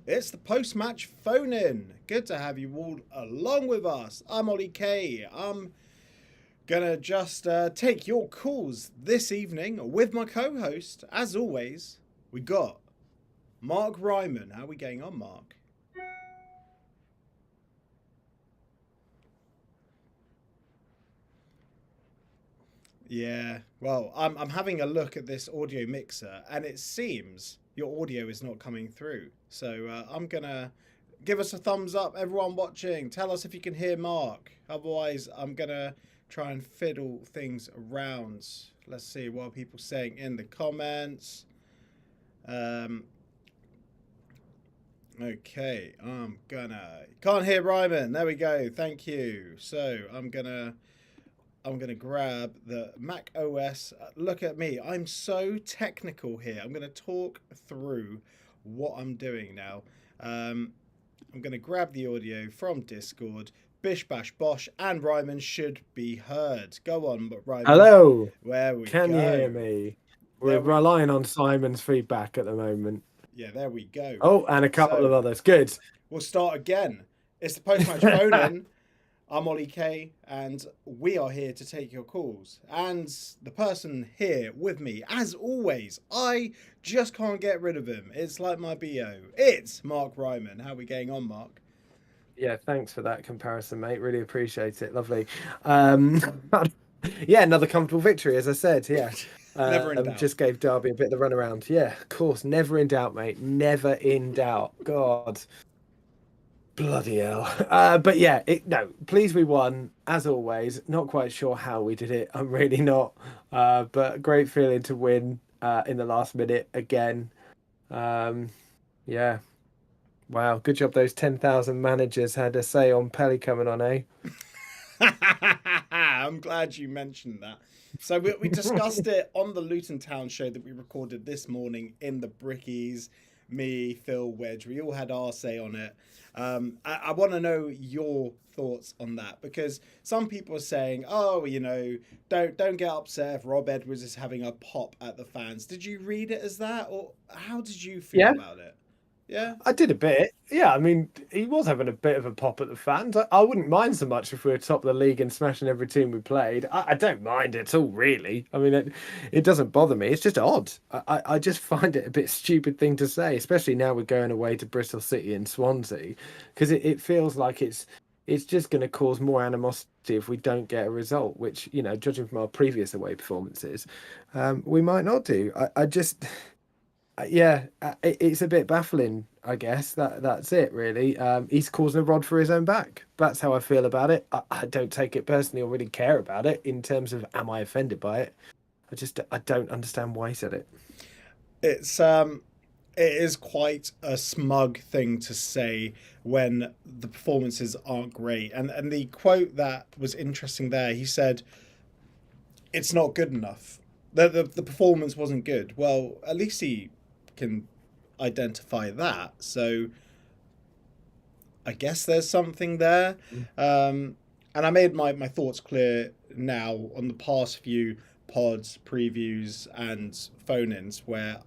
It's the post-match phone-in. Good to have you all along with us. I'm Ollie K. I'm gonna just take your calls this evening with my co-host. As always, we got Mark Ryman. How are we getting on, Mark? Yeah, well, I'm having a look at this audio mixer, and it seems your audio is not coming through. So I'm gonna give us a thumbs up, everyone watching. Tell us if you can hear Mark. Otherwise, I'm gonna try and fiddle things around. Let's see what are people saying in the comments. Um, okay, can't hear Ryman. There we go. Thank you. So I'm gonna grab the Mac OS. Look at me. I'm so technical here. I'm gonna talk through what I'm doing now. I'm gonna grab the audio from Discord. Bish bash bosh, and Ryman should be heard. Go on, but Ryman. Hello. Where we Can go. you hear me? There We're relying on Simon's feedback at the moment. Yeah, there we go. Oh, and a couple of others. Good. We'll start again. It's the post-match phone-in. I'm Ollie K, and we are here to take your calls. And the person here with me, as always, I just can't get rid of him. It's like my BO. It's Mark Ryman. How are we getting on, Mark? Yeah, thanks for that comparison, mate. Really appreciate it. Lovely. Yeah, another comfortable victory, as I said. Yeah. Never in doubt. Just gave Derby a bit of the runaround. Yeah, of course. Never in doubt, mate. Never in doubt. God. Bloody hell. But yeah, no, pleased we won, as always. Not quite sure how we did it. I'm really not. But great feeling to win in the last minute again. Yeah. Wow, good job those 10,000 managers had a say on Pelly coming on, eh? I'm glad you mentioned that. So we discussed it on the Luton Town show that we recorded this morning in the Brickies. Me, Phil, Wedge, we all had our say on it. I want to know your thoughts on that, because some people are saying, "Oh, don't get upset if Rob Edwards is having a pop at the fans." Did you read it as that, or how did you feel about it? Yeah, I did a bit. Yeah, I mean, he was having a bit of a pop at the fans. I wouldn't mind so much if we were top of the league and smashing every team we played. I don't mind it at all, really. I mean, it doesn't bother me. It's just odd. I just find it a bit stupid thing to say, especially now we're going away to Bristol City and Swansea, because it feels like it's just going to cause more animosity if we don't get a result, which, judging from our previous away performances, we might not do. I just... Yeah, it's a bit baffling, I guess. That's it, really. He's causing a rod for his own back. That's how I feel about it. I don't take it personally or really care about it in terms of am I offended by it. I don't understand why he said it. it is quite a smug thing to say when the performances aren't great. And the quote that was interesting there, he said, "It's not good enough. The performance wasn't good." Well, at least he can identify that. So I guess there's something there. And I made my thoughts clear now on the past few pods, previews, and phone-ins, where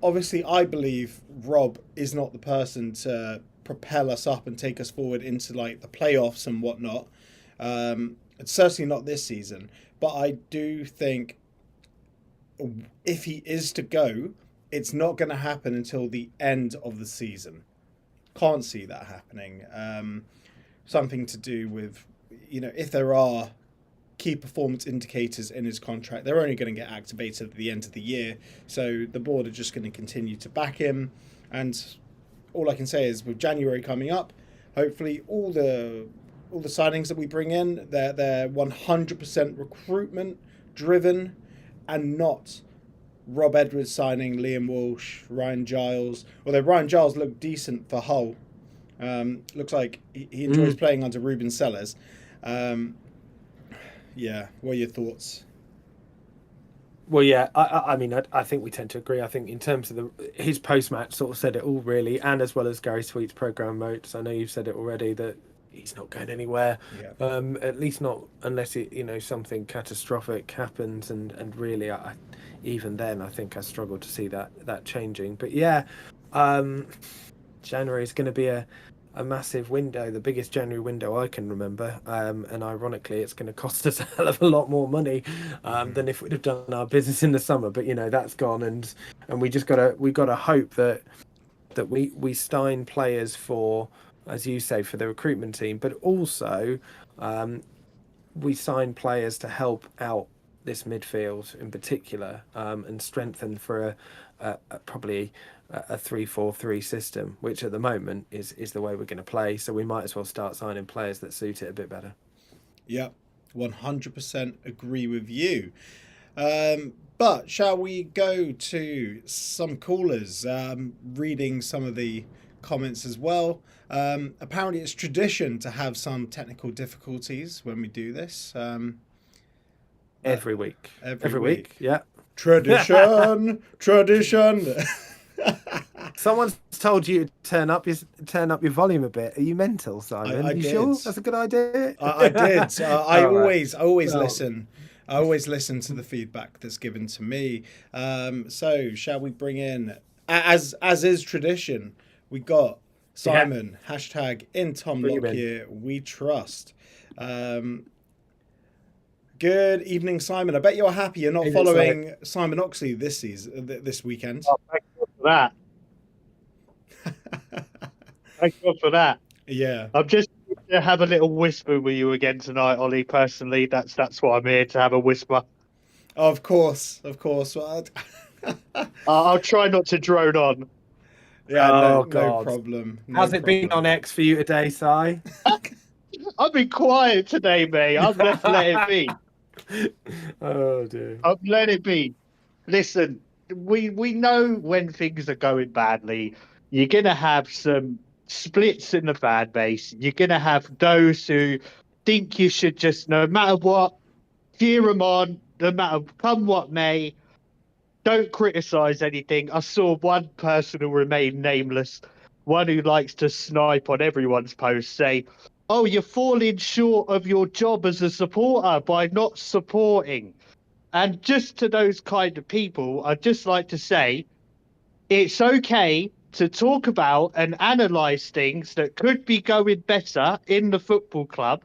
obviously I believe Rob is not the person to propel us up and take us forward into like the playoffs and whatnot. It's certainly not this season, but I do think if he is to go, it's not going to happen until the end of the season. Can't see that happening. Something to do with, if there are key performance indicators in his contract, they're only going to get activated at the end of the year. So the board are just going to continue to back him. And all I can say is, with January coming up, hopefully all the signings that we bring in, they're 100% recruitment driven, and not Rob Edwards signing Liam Walsh, Ryan Giles. Although Ryan Giles looked decent for Hull. Looks like he enjoys playing under Ruben Sellers. Yeah, what are your thoughts? Well, yeah, I mean, I think we tend to agree. I think in terms of his post-match sort of said it all, really, and as well as Gary Sweet's programme notes. I know you've said it already, that he's not going anywhere. Yeah. At least not unless something catastrophic happens, and really, even then, I think I struggle to see that changing. But yeah, January is going to be a massive window, the biggest January window I can remember. And ironically, it's going to cost us a hell of a lot more money than if we'd have done our business in the summer. But that's gone, and we just gotta hope that we sign players for, as you say, for the recruitment team, but also we sign players to help out this midfield in particular, and strengthen for probably a 3-4-3 system, which at the moment is the way we're going to play. So we might as well start signing players that suit it a bit better. Yep, 100% agree with you. But shall we go to some callers? Reading some of the comments as well. Apparently, it's tradition to have some technical difficulties when we do this. Every week. Every week. Yeah. Tradition. Tradition. Someone's told you to turn up your volume a bit. Are you mental, Simon? I you did. Sure that's a good idea? I did. I always Well, listen. I always listen to the feedback that's given to me. So shall we bring in, as is tradition, we got Simon, hashtag in Tom Lockyer, we trust. Good evening, Simon. I bet you're happy you're not following Simon Oxley this weekend. Oh, thank God for that. Thank God for that. Yeah. I'm just to have a little whisper with you again tonight, Ollie. Personally, that's what I'm here to have a whisper. Of course. Well, I'll try not to drone on. Yeah, Oh, no God. problem. How's it been on X for you today, Si? I've been quiet today, mate. I've let it be. Oh dear. I've let it be. Listen, we know when things are going badly, you're gonna have some splits in the fan base. You're gonna have those who think you should just, no matter what, cheer them on, no matter come what may. Don't criticize anything. I saw one person who remained nameless, one who likes to snipe on everyone's post, say, "Oh, you're falling short of your job as a supporter by not supporting." And just to those kind of people, I'd just like to say, it's okay to talk about and analyse things that could be going better in the football club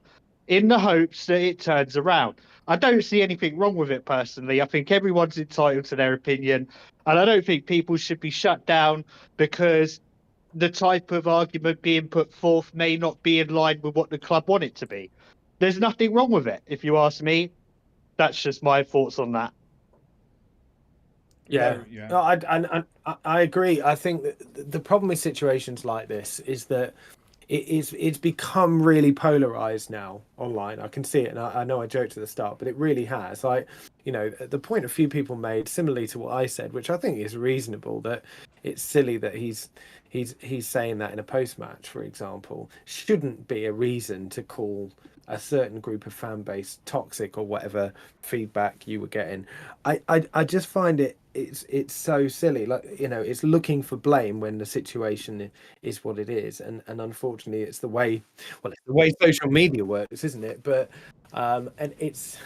in the hopes that it turns around. I don't see anything wrong with it personally. I think everyone's entitled to their opinion. And I don't think people should be shut down because the type of argument being put forth may not be in line with what the club want it to be. There's nothing wrong with it, if you ask me. That's just my thoughts on that. Yeah. No, I agree. I think that the problem with situations like this is that it's become really polarized now online. I can see it, and I know I joked at the start, but it really has. The point a few people made, similarly to what I said, which I think is reasonable, that it's silly that he's saying that in a post match, for example, shouldn't be a reason to call a certain group of fan base toxic or whatever feedback you were getting. I just find it's so silly. It's looking for blame when the situation is what it is, and unfortunately it's the way social media works, isn't it? But and it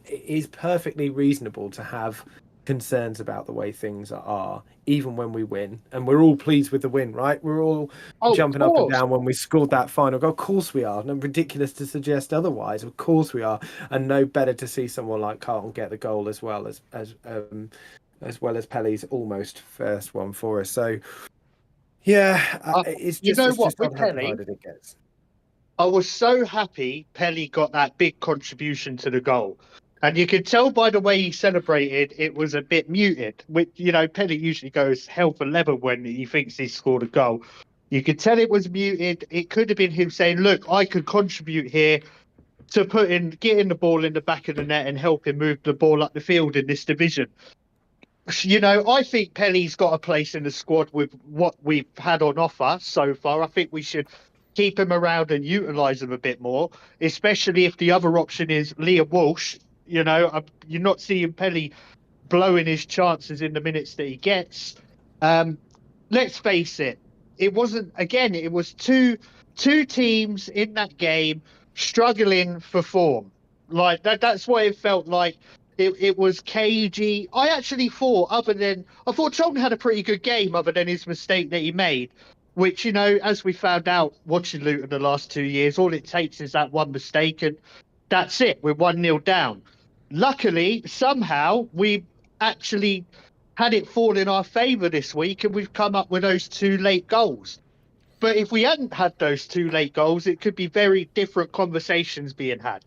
is perfectly reasonable to have concerns about the way things are, even when we win, and we're all pleased with the win, right? We're all jumping up and down when we scored that final goal. Of course we are. And ridiculous to suggest otherwise. Of course we are. And no better to see someone like Carlton get the goal as well as Pelly's almost first one for us. So yeah, it's just with how Pelly, divided it gets. I was so happy Pelly got that big contribution to the goal. And you could tell by the way he celebrated, it was a bit muted. Pelly usually goes hell for leather when he thinks he's scored a goal. You could tell it was muted. It could have been him saying, "Look, I could contribute here to getting the ball in the back of the net and helping move the ball up the field in this division." I think Pelly's got a place in the squad with what we've had on offer so far. I think we should keep him around and utilise him a bit more, especially if the other option is Liam Walsh. You're not seeing Pelly blowing his chances in the minutes that he gets. Let's face it, it was two teams in that game struggling for form. Like that's what it felt like. It was cagey. I actually thought, I thought Chong had a pretty good game, other than his mistake that he made, which, as we found out watching Luton the last 2 years, all it takes is that one mistake, and that's it. We're 1-0 down. Luckily, somehow, we actually had it fall in our favour this week, and we've come up with those 2 late goals. But if we hadn't had those 2 late goals, it could be very different conversations being had.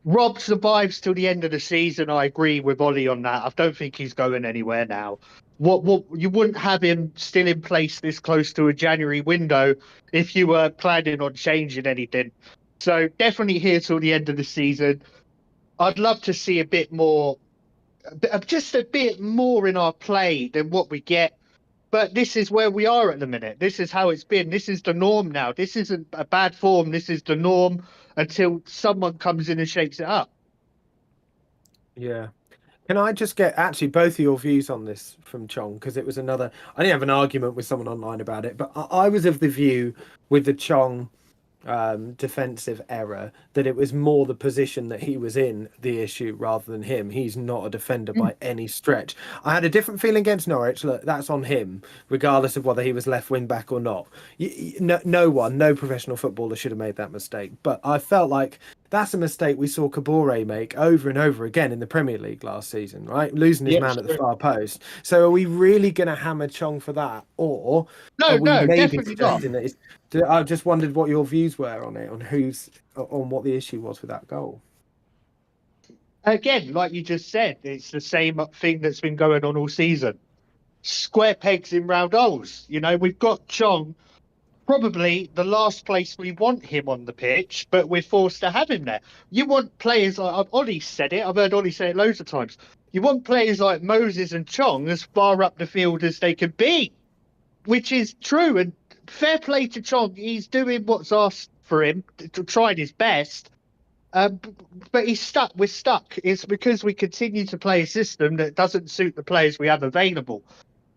Rob survives till the end of the season. I agree with Ollie on that. I don't think he's going anywhere now. What you wouldn't have him still in place this close to a January window if you were planning on changing anything. So definitely here till the end of the season. I'd love to see a bit more, just a bit more in our play than what we get. But this is where we are at the minute. This is how it's been. This is the norm now. This isn't a bad form. This is the norm until someone comes in and shakes it up. Yeah. Can I just get actually both of your views on this from Chong? Because it was another. I didn't have an argument with someone online about it, but I was of the view with the Chong defensive error that it was more the position that he was in the issue rather than him. He's not a defender by any stretch. I had a different feeling against Norwich. Look, that's on him, regardless of whether he was left wing back or not. No professional footballer should have made that mistake. But I felt like that's a mistake we saw Kabore make over and over again in the Premier League last season, right? Losing his man at the far post. So are we really going to hammer Chong for that? Or are we maybe suggesting that it's... I just wondered what your views were on it, on what the issue was with that goal. Again, like you just said, it's the same thing that's been going on all season. Square pegs in round holes. We've got Chong, probably the last place we want him on the pitch, but we're forced to have him there. You want players like Ollie said it. I've heard Ollie say it loads of times. You want players like Moses and Chong as far up the field as they can be, which is true. And fair play to Chong. He's doing what's asked for him, trying his best. But he's stuck. We're stuck. It's because we continue to play a system that doesn't suit the players we have available.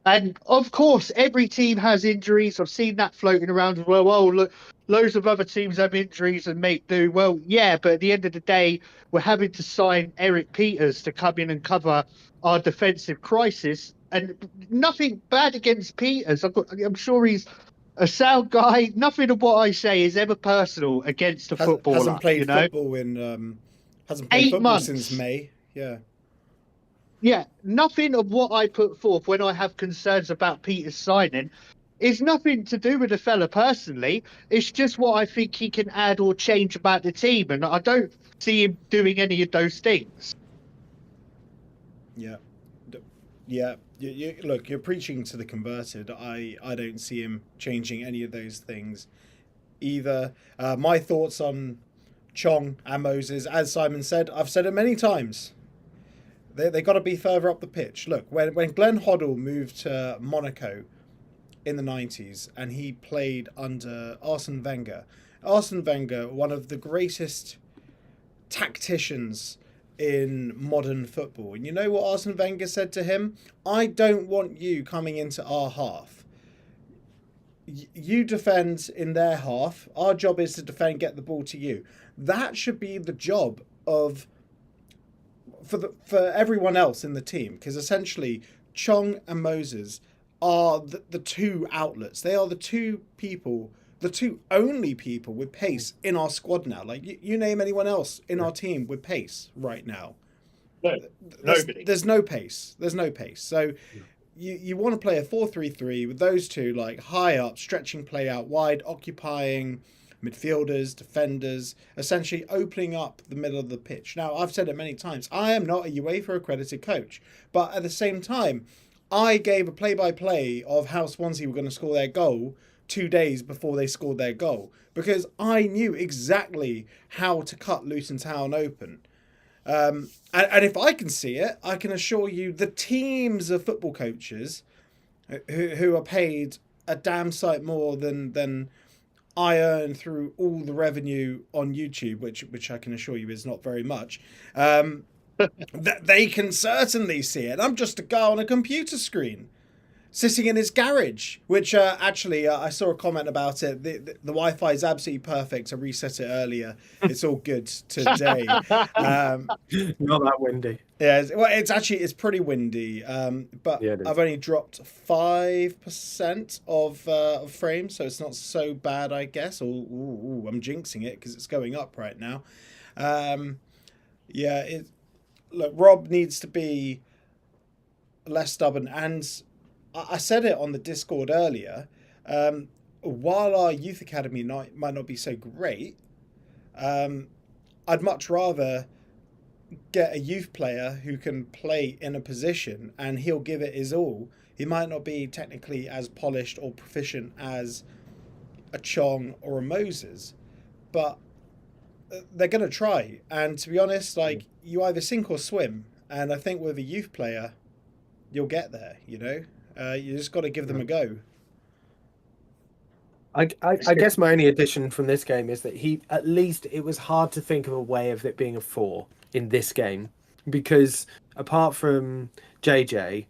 And of course, every team has injuries. I've seen that floating around as well. Oh, look, loads of other teams have injuries and make do. Well, yeah, but at the end of the day, we're having to sign Eric Peters to come in and cover our defensive crisis. And nothing bad against Peters. I'm sure he's a sound guy. Nothing of what I say is ever personal against a footballer. Hasn't played football in 8 months since May. Yeah. Yeah, nothing of what I put forth when I have concerns about Peter's signing is nothing to do with the fella personally. It's just what I think he can add or change about the team, and I don't see him doing any of those things. Yeah. Look, you're preaching to the converted. I don't see him changing any of those things either. My thoughts on Chong and Moses, as Simon said, I've said it many times. They got to be further up the pitch. Look, when Glenn Hoddle moved to Monaco in the 90s and he played under Arsene Wenger, one of the greatest tacticians in modern football. And you know what Arsene Wenger said to him? I don't want you coming into our half. You defend in their half. Our job is to defend, get the ball to you. That should be the job of for everyone else in the team, because essentially Chong and Moses are the two outlets. They are the two only people with pace in our squad now. Like you name anyone else in our team with pace right now. No, nobody. There's no pace. So you want to play a 4-3-3 with those two like high up, stretching play out wide, occupying midfielders, defenders, essentially opening up the middle of the pitch. Now, I've said it many times, I am not a UEFA accredited coach, but at the same time, I gave a play-by-play of how Swansea were going to score their goal 2 days before they scored their goal, because I knew exactly how to cut Luton Town open. And if I can see it, I can assure you the teams of football coaches who are paid a damn sight more than I earn through all the revenue on YouTube, which I can assure you is not very much, that they can certainly see it. I'm just a guy on a computer screen. sitting in his garage, which actually I saw a comment about it. The Wi-Fi is absolutely perfect. I reset it earlier. It's all good today. Not that windy. Yeah, well, it's pretty windy. But Yeah, it is. I've only dropped 5% of frames, so it's not so bad, I guess. Ooh, I'm jinxing it because it's going up right now. Yeah, look, Rob needs to be less stubborn, and I said it on the Discord earlier. While our youth academy might not be so great, I'd much rather get a youth player who can play in a position and he'll give it his all. He might not be technically as polished or proficient as a Chong or a Moses, but they're going to try. And to be honest, like, you either sink or swim. And I think with a youth player, you'll get there, you know? You just got to give them a go. I guess my only addition from this game is that at least it was hard to think of a way of it being a 4 in this game, because apart from JJ,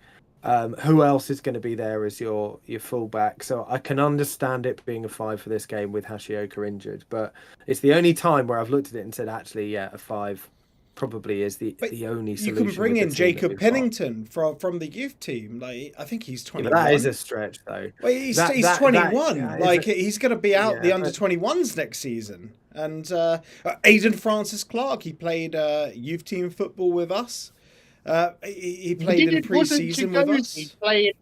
who else is going to be there as your fullback? So I can understand it being a 5 for this game with Hashioka injured, but it's the only time where I've looked at it and said, actually, yeah, a 5 probably is the only solution. You can bring in Jacob Pennington from the youth team. Like, I think he's 21. Yeah, that is a stretch, though. Well, he's 21. He's going to be out the under-21s next season. And Aidan Francis Clark, he played youth team football with us. He played in pre-season with us. He played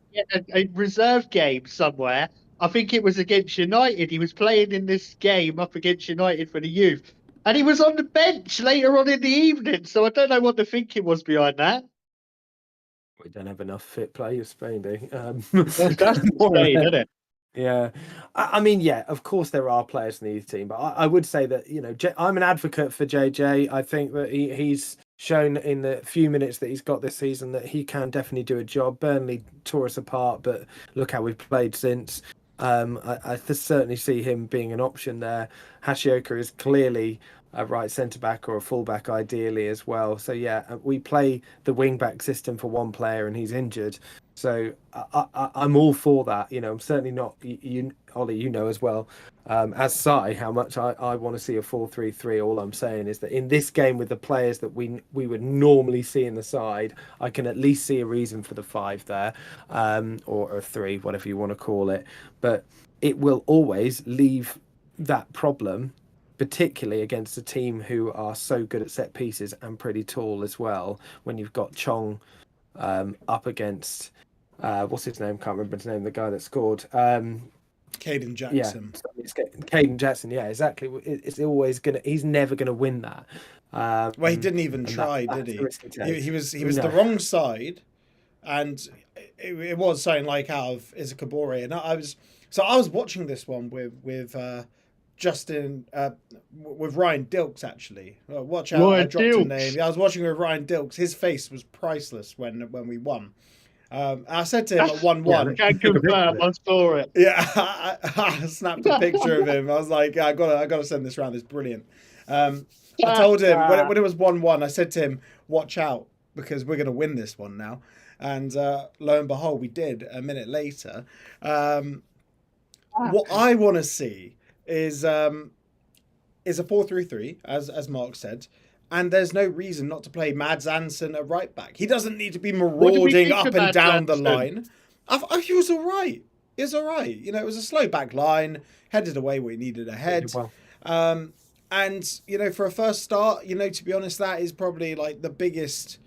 a reserve game somewhere. I think it was against United. He was playing in this game up against United for the youth. And he was on the bench later on in the evening, so I don't know what the thinking was behind that. We don't have enough fit players, maybe. That's Spain, isn't it? Yeah. I mean, yeah, of course there are players in the youth team, but I would say that, you know, I'm an advocate for JJ. I think that he's shown in the few minutes that he's got this season that he can definitely do a job. Burnley tore us apart, but look how we've played since. I certainly see him being an option there. Hashioka is clearly a right centre-back or a full-back ideally as well. So, yeah, we play the wing-back system for one player and he's injured. So I'm all for that. You know, I'm certainly not, Ollie, you know as well, as Sai, how much I want to see a 4-3-3. All I'm saying is that in this game with the players that we would normally see in the side, I can at least see a reason for the 5 there, or a 3, whatever you want to call it. But it will always leave that problem, particularly against a team who are so good at set pieces and pretty tall as well, when you've got Chong up against... what's his name? Can't remember his name. The guy that scored. Caden Jackson. Yeah, Caden Jackson. Yeah, exactly. It's always gonna. He's never gonna win that. Well, he didn't even try, did he? He was the wrong side, and it was something like out of Izakabore. And I was watching this one with Justin, with Ryan Dilks actually. Watch out! I dropped a name. I was watching with Ryan Dilks. His face was priceless when we won. I said to him at 1-1. I can confirm, I saw it. Yeah, I snapped a picture of him. I was like, I gotta send this around. It's brilliant. I told him when it was 1-1. I said to him, "Watch out, because we're gonna win this one now." And lo and behold, we did. A minute later. What I want to see is a 4-3-3, as Mark said. And there's no reason not to play Mads Ansen at right back. He doesn't need to be marauding up and down the line. He was all right. He was all right. You know, it was a slow back line, headed away where he needed a head. Well. And, you know, for a first start, you know, to be honest, that is probably like the biggest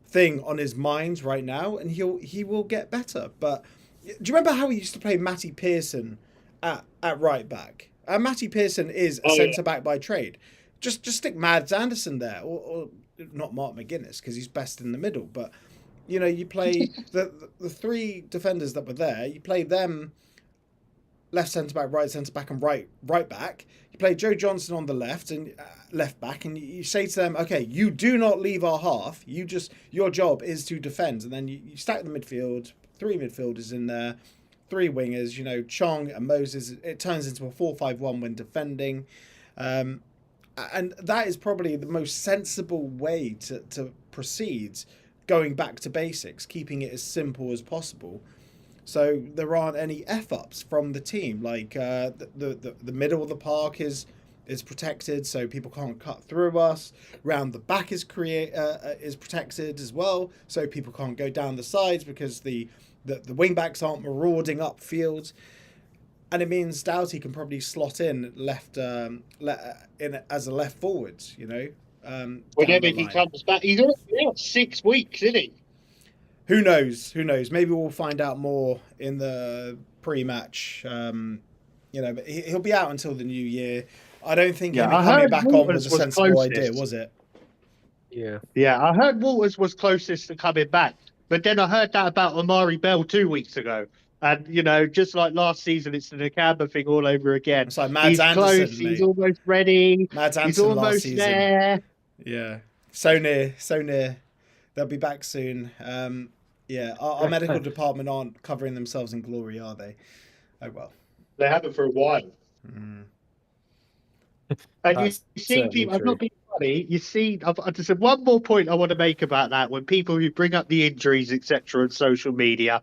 thing on his mind right now. And he will get better. But do you remember how he used to play Matty Pearson at right back? Matty Pearson is a centre-back by trade. Just stick Mads Anderson there, or not Mark McGuinness, because he's best in the middle. But, you know, you play the 3 defenders that were there, you play them left centre-back, right centre-back, and right back. You play Joe Johnson on the left and left back, and you say to them, okay, you do not leave our half. Your job is to defend. And then you stack the midfield, 3 midfielders in there, 3 wingers, you know, Chong and Moses. It turns into a 4-5-1 when defending. And that is probably the most sensible way to proceed, going back to basics, keeping it as simple as possible. So there aren't any f-ups from the team. Like the middle of the park is protected, so people can't cut through us. Round the back is protected as well, so people can't go down the sides because the wing backs aren't marauding upfield. And it means Doughty can probably slot in in as a left forward, Whenever he comes back. He's only out 6 weeks, isn't he? Who knows? Who knows? Maybe we'll find out more in the pre-match. But he'll be out until the new year. I don't think him coming back on was a sensible idea, was it? Yeah. Yeah, I heard Walters was closest to coming back. But then I heard that about Amari Bell 2 weeks ago. And, just like last season, it's the Nakamba thing all over again. It's like Mads he's Anderson, close, mate. he's almost ready. Mads Anderson he's almost last season. there. Yeah. So near. They'll be back soon. Our medical department aren't covering themselves in glory, are they? Oh, well. They haven't for a while. Mm. And you see people, I'm not being funny, you see, I've just said one more point I want to make about that. When people who bring up the injuries, etc., on social media,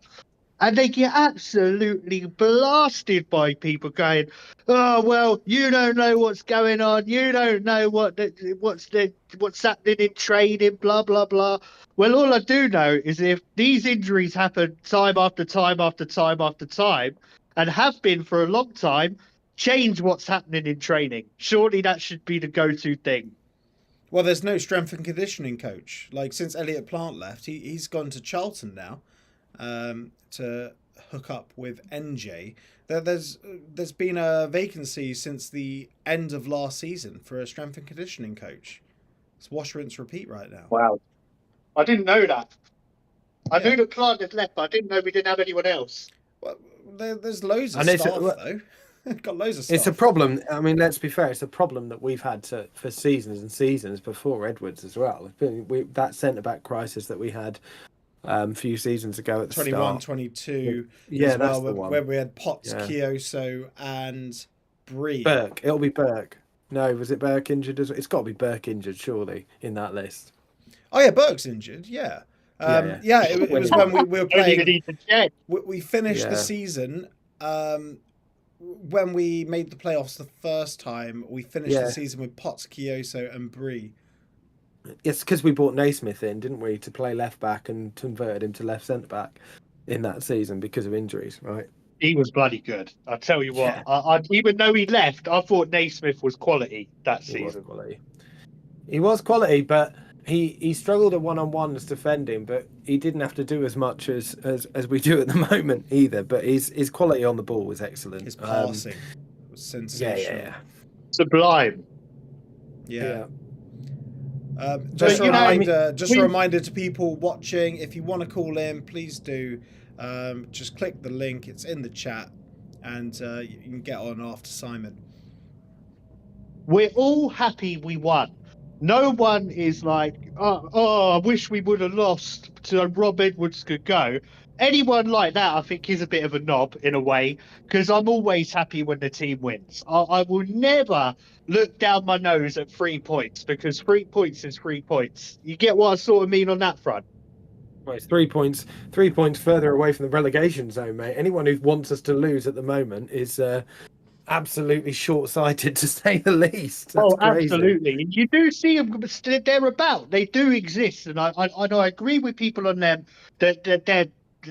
and they get absolutely blasted by people going, "Oh well, you don't know what's going on. You don't know what's happening in training. Blah blah blah." Well, all I do know is if these injuries happen time after time after time after time, and have been for a long time, change what's happening in training. Surely that should be the go-to thing. Well, there's no strength and conditioning coach. Like since Elliot Plant left, he's gone to Charlton now. To hook up with NJ. There's been a vacancy since the end of last season for a strength and conditioning coach. It's wash, rinse, repeat right now. Wow. I didn't know that. I knew that Plant had left, but I didn't know we didn't have anyone else. Well, there's loads of stuff, though. Got loads of stuff. It's a problem. I mean, let's be fair. It's a problem that we've had for seasons and seasons before Edwards as well. That centre-back crisis that we had a few seasons ago at the 21, start. 22. Yeah, that's the one. Where we had Potts, Kioso, and Bree. Burke. It'll be Burke. No, was it Burke injured? It's got to be Burke injured, surely, in that list. Oh, yeah, Burke's injured, yeah. It was when we were playing. We finished the season. When we made the playoffs the first time, we finished the season with Potts, Kioso, and Bree. It's because we brought Naismith in, didn't we, to play left back and converted him to left centre back in that season because of injuries, right? He was bloody good. I tell you what, I even though he left, I thought Naismith was quality that season. He was quality, but he struggled at one-on-ones defending, but he didn't have to do as much as we do at the moment either. But his quality on the ball was excellent. His passing was sensational. Yeah. Sublime. Yeah. Just a reminder to people watching, if you want to call in, please do. Just click the link, it's in the chat, and you can get on after Simon. We're all happy we won. No one is like, oh, I wish we would have lost so Rob Edwards could go. Anyone like that, I think, is a bit of a knob in a way, because I'm always happy when the team wins. I will never look down my nose at 3 points, because 3 points is 3 points. You get what I sort of mean on that front? Well, it's 3 points. 3 points further away from the relegation zone, mate. Anyone who wants us to lose at the moment is absolutely short-sighted, to say the least. That's crazy. Absolutely. You do see them; they're about. They do exist, and I agree with people on them that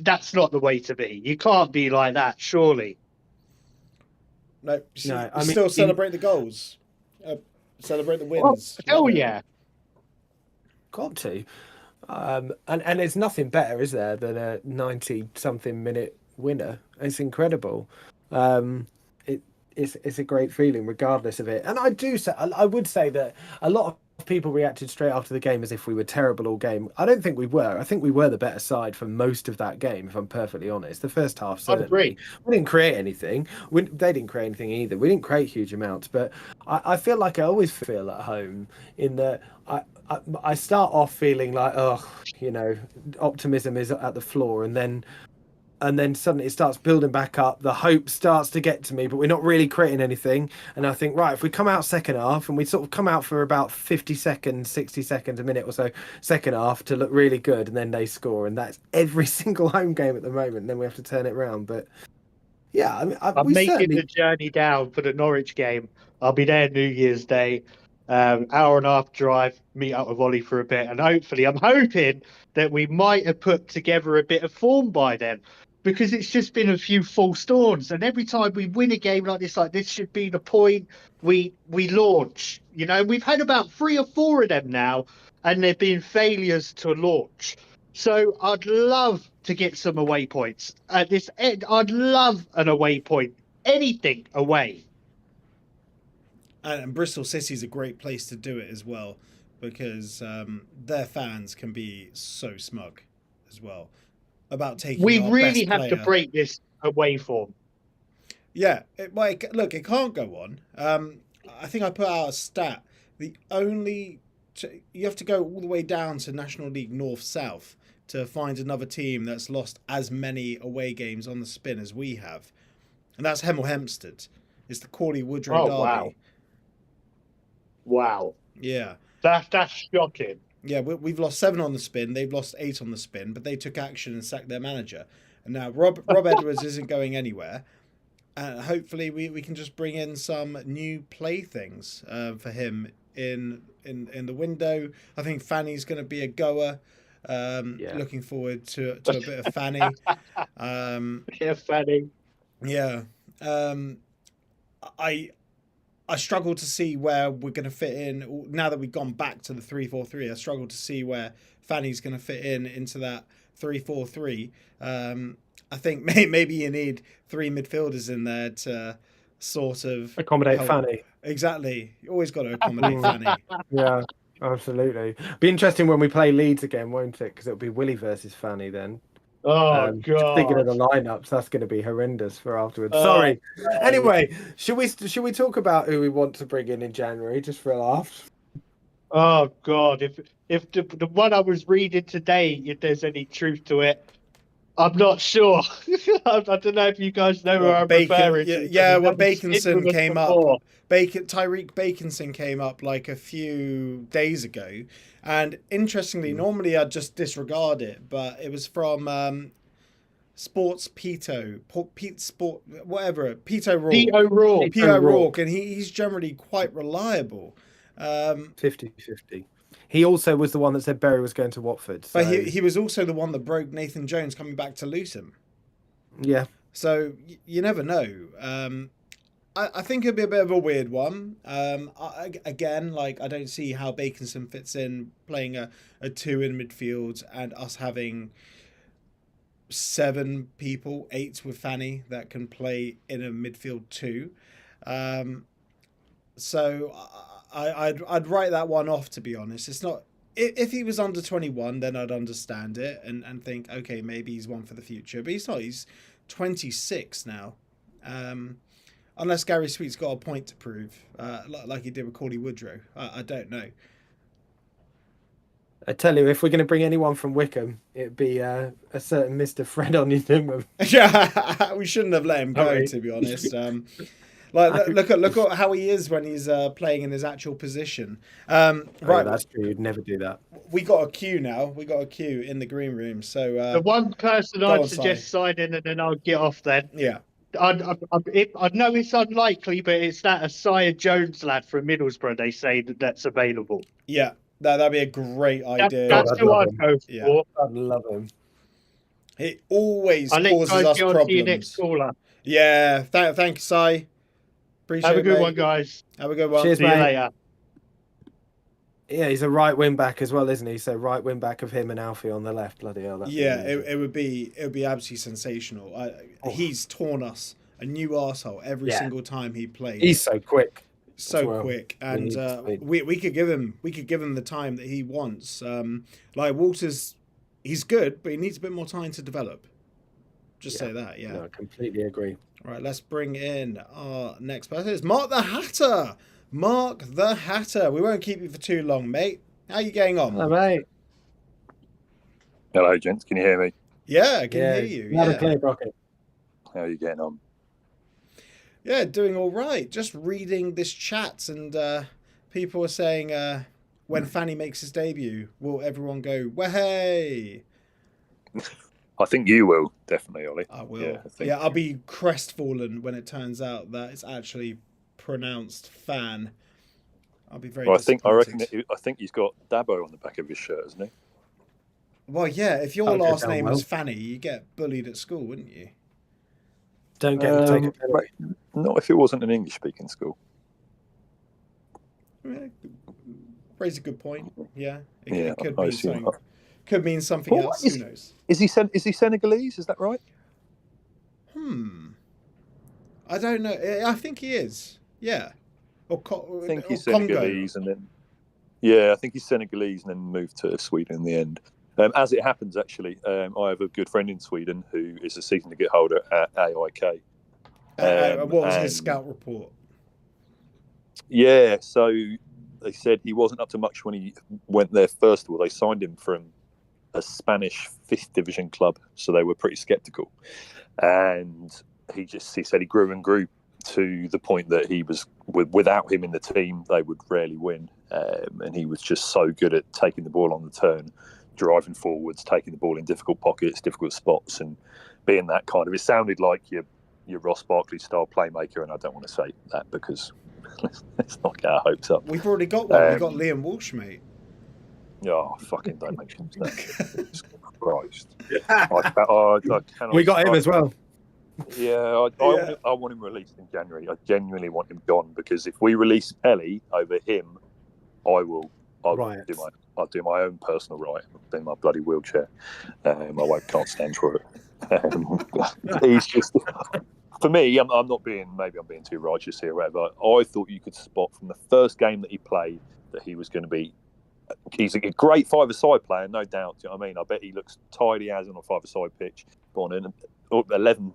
that's not the way to be. You can't be like that, surely. No, still celebrate the goals, celebrate the wins. Hell yeah, got to. And there's nothing better, is there, than a 90-something minute winner? It's incredible. It's a great feeling, regardless of it. And I would say that a lot of people reacted straight after the game as if we were terrible all game. I don't think we were. I think we were the better side for most of that game, if I'm perfectly honest. The first half, certainly. We didn't create anything. They didn't create anything either. We didn't create huge amounts. But I feel like I always feel at home in that I start off feeling like, optimism is at the floor, and then and then suddenly it starts building back up. The hope starts to get to me, but we're not really creating anything. And I think, right, if we come out second half and we sort of come out for about 50 seconds, 60 seconds, a minute or so, second half to look really good, and then they score. And that's every single home game at the moment. And then we have to turn it around. But yeah, I mean, I'm we making certainly. the journey down for the Norwich game. I'll be there New Year's Day. Hour and a half drive, meet up with Ollie for a bit, and hopefully, I'm hoping that we might have put together a bit of form by then, because it's just been a few false dawns, and every time we win a game like this should be the point we launch. You know, we've had about 3 or 4 of them now, and they've been failures to launch. So I'd love to get some away points at this end. I'd love an away point, anything away. And Bristol City is a great place to do it as well, because their fans can be so smug as well about taking We our really best have to player. break this away form. Yeah, look, it can't go on. I think I put out a stat. You have to go all the way down to National League North South to find another team that's lost as many away games on the spin as we have, and that's Hemel Hempstead. It's the Crawley Woodrow Oh, derby. wow. Wow. Yeah. That's shocking. Yeah, we've lost 7 on the spin. They've lost 8 on the spin, but they took action and sacked their manager. And now Rob Edwards isn't going anywhere. And hopefully we can just bring in some new playthings for him in the window. I think Fanny's going to be a goer. Looking forward to a bit of Fanny. Yeah, Fanny. Yeah. I struggle to see where we're going to fit in now that we've gone back to the 3-4-3. I struggle to see where Fanny's going to fit into that 3-4-3. I think maybe you need 3 midfielders in there to sort of Accommodate Fanny. Exactly. You always got to accommodate Fanny. Yeah, absolutely. Be interesting when we play Leeds again, won't it? Because it'll be Willie versus Fanny then. Oh, Just God. thinking of the lineups, that's going to be horrendous for afterwards. Sorry. Anyway, should we talk about who we want to bring in January just for a laugh? Oh, God. If the one I was reading today, if there's any truth to it, I'm not sure. I don't know if you guys know who I'm referring to. Yeah, well, Baconson came up. Tyreek Baconson came up like a few days ago. And interestingly, normally I'd just disregard it, but it was from Sports Pito, Sport, whatever, Pito Rourke. Pito Rourke, and he's generally quite reliable. 50-50. He also was the one that said Berry was going to Watford. So. But he was also the one that broke Nathan Jones coming back to Luton. Yeah. So you never know. I think it'd be a bit of a weird one. Again, like I don't see how Baconson fits in playing a 2 in midfield and us having 7 people, 8 with Fanny that can play in a midfield 2. So I'd write that one off, to be honest. It's not. If he was under 21, then I'd understand it and think, okay, maybe he's one for the future. But he's not. He's 26 now. Unless Gary Sweet's got a point to prove, like he did with Crawley Woodrow. I don't know. I tell you, if we're going to bring anyone from Wickham, it'd be a certain Mr. Fred Onyedinma. Yeah, we shouldn't have let him go, to be honest. Look at how he is when he's playing in his actual position. Right, that's true. You'd never do that. We got a queue now. We got a queue in the green room. So the one person I'd suggest signing, and then I'll get off. Then I know it's unlikely, but it's that Isaiah Jones lad from Middlesbrough. They say that's available. Yeah, that'd be a great idea. That's who I'd go for. Yeah, I'd love him. It always causes us problems. You next caller. Yeah, thank you, Si. Appreciate Have a good mate. one, guys. Have a good one. Cheers, See you later. Yeah, he's a right wing back as well, isn't he? So right wing back of him and Alfie on the left. Bloody hell! It would be absolutely sensational. He's torn us a new arsehole every single time he plays. He's so quick. Quick, and we could give him the time that he wants. Like Walters, he's good, but he needs a bit more time to develop. Just say that, yeah. No, I completely agree. Right, let's bring in our next person. It's Mark the Hatter. Mark the Hatter. We won't keep you for too long, mate. How are you getting on? Hello, mate. Hello, gents. Can you hear me? Yeah, I can Yeah, hear you. not a Yeah. clear Brocket. How are you getting on? Yeah, doing all right. Just reading this chat, and people are saying when Fanny makes his debut, will everyone go, "Way"? I think you will, definitely, Ollie. I will. Yeah, I think. Yeah, I'll be crestfallen when it turns out that it's actually pronounced fan. I'll be very Well, disappointed. I think he's got Dabo on the back of his shirt, hasn't he? Well, yeah, if your That'll go last down name well. was Fanny, you get bullied at school, wouldn't you? Don't get him to take a penalty. Not if it wasn't an English-speaking school. Yeah, raise a good point. Yeah, Yeah, it could I mean assume. something. Could mean something Well, else. Who knows? Is he Senegalese? Is that right? I don't know. I think he is. Yeah. I think he's Congo. Senegalese, and then I think he's Senegalese, and then moved to Sweden in the end. As it happens, actually, I have a good friend in Sweden who is a season ticket holder at AIK. What was his scout report? Yeah, so they said he wasn't up to much when he went there. First of all, they signed him from a Spanish 5th division club, so they were pretty sceptical. And he said he grew and grew to the point that he was, without him in the team, they would rarely win. And he was just so good at taking the ball on the turn, driving forwards, taking the ball in difficult pockets, difficult spots, and being that kind of. It sounded like your Ross Barkley style playmaker, and I don't want to say that because let's not get our hopes up. We've already got one. We got Liam Walsh, mate. Oh, fucking don't mention that. Christ. I cannot. We got him as well. Yeah, I want him released in January. I genuinely want him gone, because if we release Pelly over him, I'll do my own personal riot. I'll be in my bloody wheelchair. Can't stand for it. He's just, for me, I'm not being, maybe I'm being too righteous here, whatever. I thought you could spot from the first game that he played that he was going to be. He's a great five-a-side player, no doubt. Do you know what I mean? I bet he looks tidy as on a five-a-side pitch. But on an 11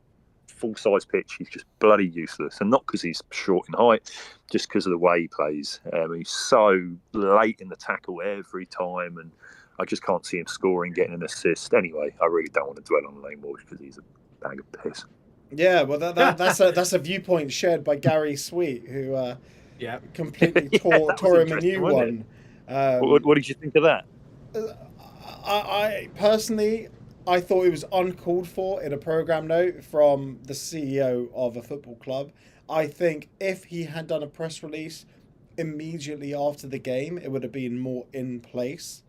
full-size pitch, he's just bloody useless. And not because he's short in height, just because of the way he plays. He's so late in the tackle every time, and I just can't see him scoring, getting an assist. Anyway, I really don't want to dwell on Lane Walsh because he's a bag of piss. Yeah, well, that's a viewpoint shared by Gary Sweet, who completely tore him a new one. What did you think of that? I personally, I thought it was uncalled for in a program note from the CEO of a football club. I think if he had done a press release immediately after the game, it would have been more in place.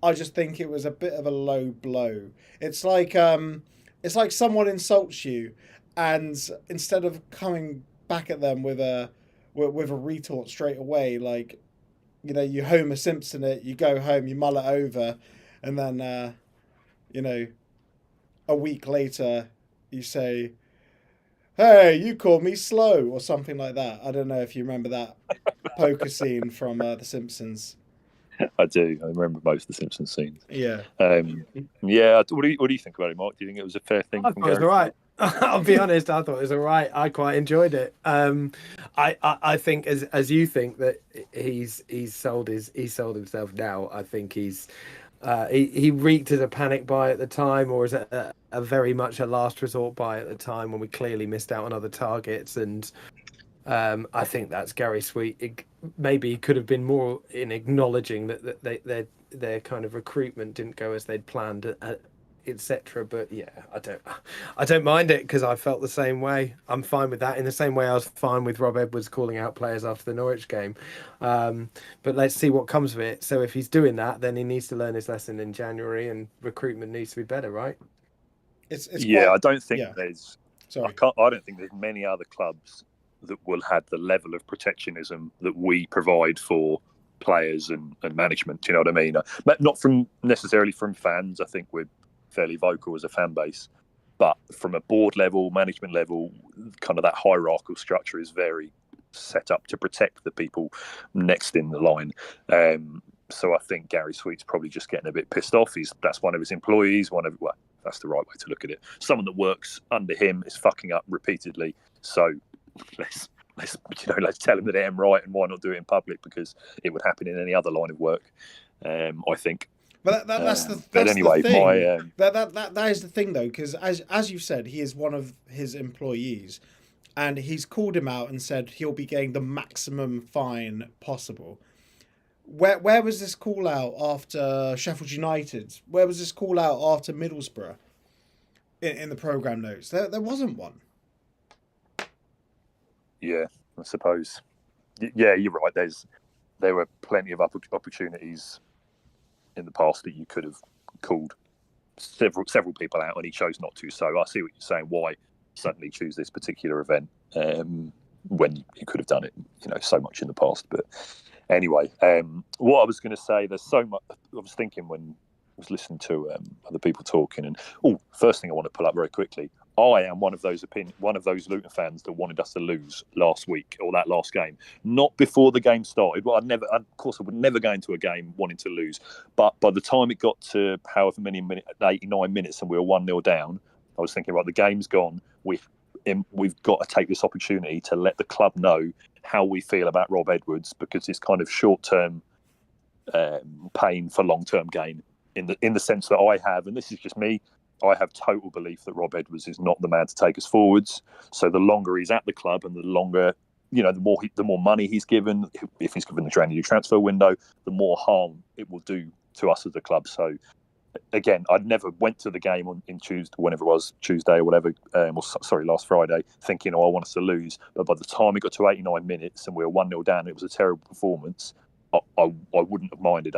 I just think it was a bit of a low blow. It's like someone insults you, and instead of coming back at them with a retort straight away, like, you know, you Homer Simpson it, you go home, you mull it over, and then, a week later, you say, "Hey, you called me slow," or something like that. I don't know if you remember that poker scene from The Simpsons. I do. I remember most of the Simpsons scenes. Yeah. What do you think about it, Mark? Do you think it was a fair thing? I thought it was all right. I'll be honest. I thought it was all right. I quite enjoyed it. I think as you think that he's sold himself now. I think he reeked as a panic buy at the time, or as a very much a last resort buy at the time when we clearly missed out on other targets. And I think that's Gary Sweet. Maybe he could have been more in acknowledging that their kind of recruitment didn't go as they'd planned, etc. But yeah, I don't mind it, because I felt the same way. I'm fine with that, in the same way I was fine with Rob Edwards calling out players after the Norwich game. But let's see what comes of it. So if he's doing that, then he needs to learn his lesson in January, and recruitment needs to be better, right? I don't think there's. Sorry. I don't think there's many other clubs that will have the level of protectionism that we provide for players and management. Do you know what I mean? Not necessarily from fans. I think we're fairly vocal as a fan base, but from a board level, management level, kind of that hierarchical structure is very set up to protect the people next in the line. So I think Gary Sweet's probably just getting a bit pissed off. That's one of his employees. That's the right way to look at it. Someone that works under him is fucking up repeatedly. So let's tell him that it ain't right, and why not do it in public, because it would happen in any other line of work. I think. But that's the but anyway, the thing. my That is the thing though, because as you said, he is one of his employees, and he's called him out and said he'll be getting the maximum fine possible. Where was this call out after Sheffield United? Where was this call out after Middlesbrough? In the programme notes, there wasn't one. Yeah, I suppose. Yeah, you're right. There were plenty of opportunities in the past that you could have called several people out, and he chose not to. So I see what you're saying. Why suddenly choose this particular event when you could have done it, so much in the past? But anyway, what I was going to say, there's so much. I was thinking when I was listening to other people talking, and first thing I want to pull up very quickly. I am one of those Luton fans that wanted us to lose last week or that last game, not before the game started. Well, of course, I would never go into a game wanting to lose. But by the time it got to however many minutes, 89 minutes, and we were 1-0 down, I was thinking, right, the game's gone. We've got to take this opportunity to let the club know how we feel about Rob Edwards, because it's kind of short-term pain for long-term gain. In the sense that I have, and this is just me, I have total belief that Rob Edwards is not the man to take us forwards. So the longer he's at the club, and the longer, the more money he's given, if he's given the January transfer window, the more harm it will do to us as a club. So again, I'd never went to the game in Tuesday, whenever it was, Tuesday or whatever, last Friday, thinking, I want us to lose. But by the time it got to 89 minutes and we were 1-0 down, it was a terrible performance. I wouldn't have minded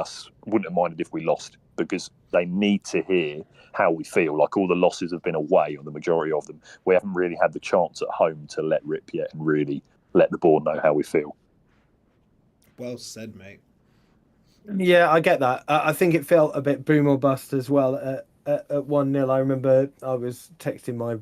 if we lost, because they need to hear how we feel. Like, all the losses have been away, or the majority of them. We haven't really had the chance at home to let rip yet and really let the board know how we feel. Well said, mate. Yeah, I get that. I think it felt a bit boom or bust as well at 1-0. I remember I was texting my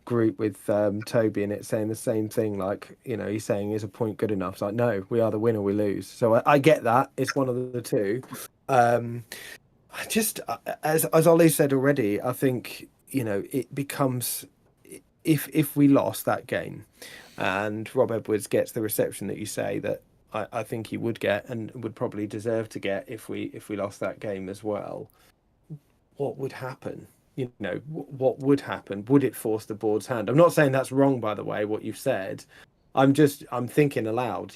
group with Toby, and it's saying the same thing. Like, he's saying, is a point good enough? It's like, no, we either win or we lose. So I get that. It's one of the two. I just, as Ollie said already, I think, it becomes, if we lost that game and Rob Edwards gets the reception that you say that I think he would get, and would probably deserve to get, if we lost that game as well, what would happen? What would happen? Would it force the board's hand? I'm not saying that's wrong, by the way, what you've said. I'm thinking aloud.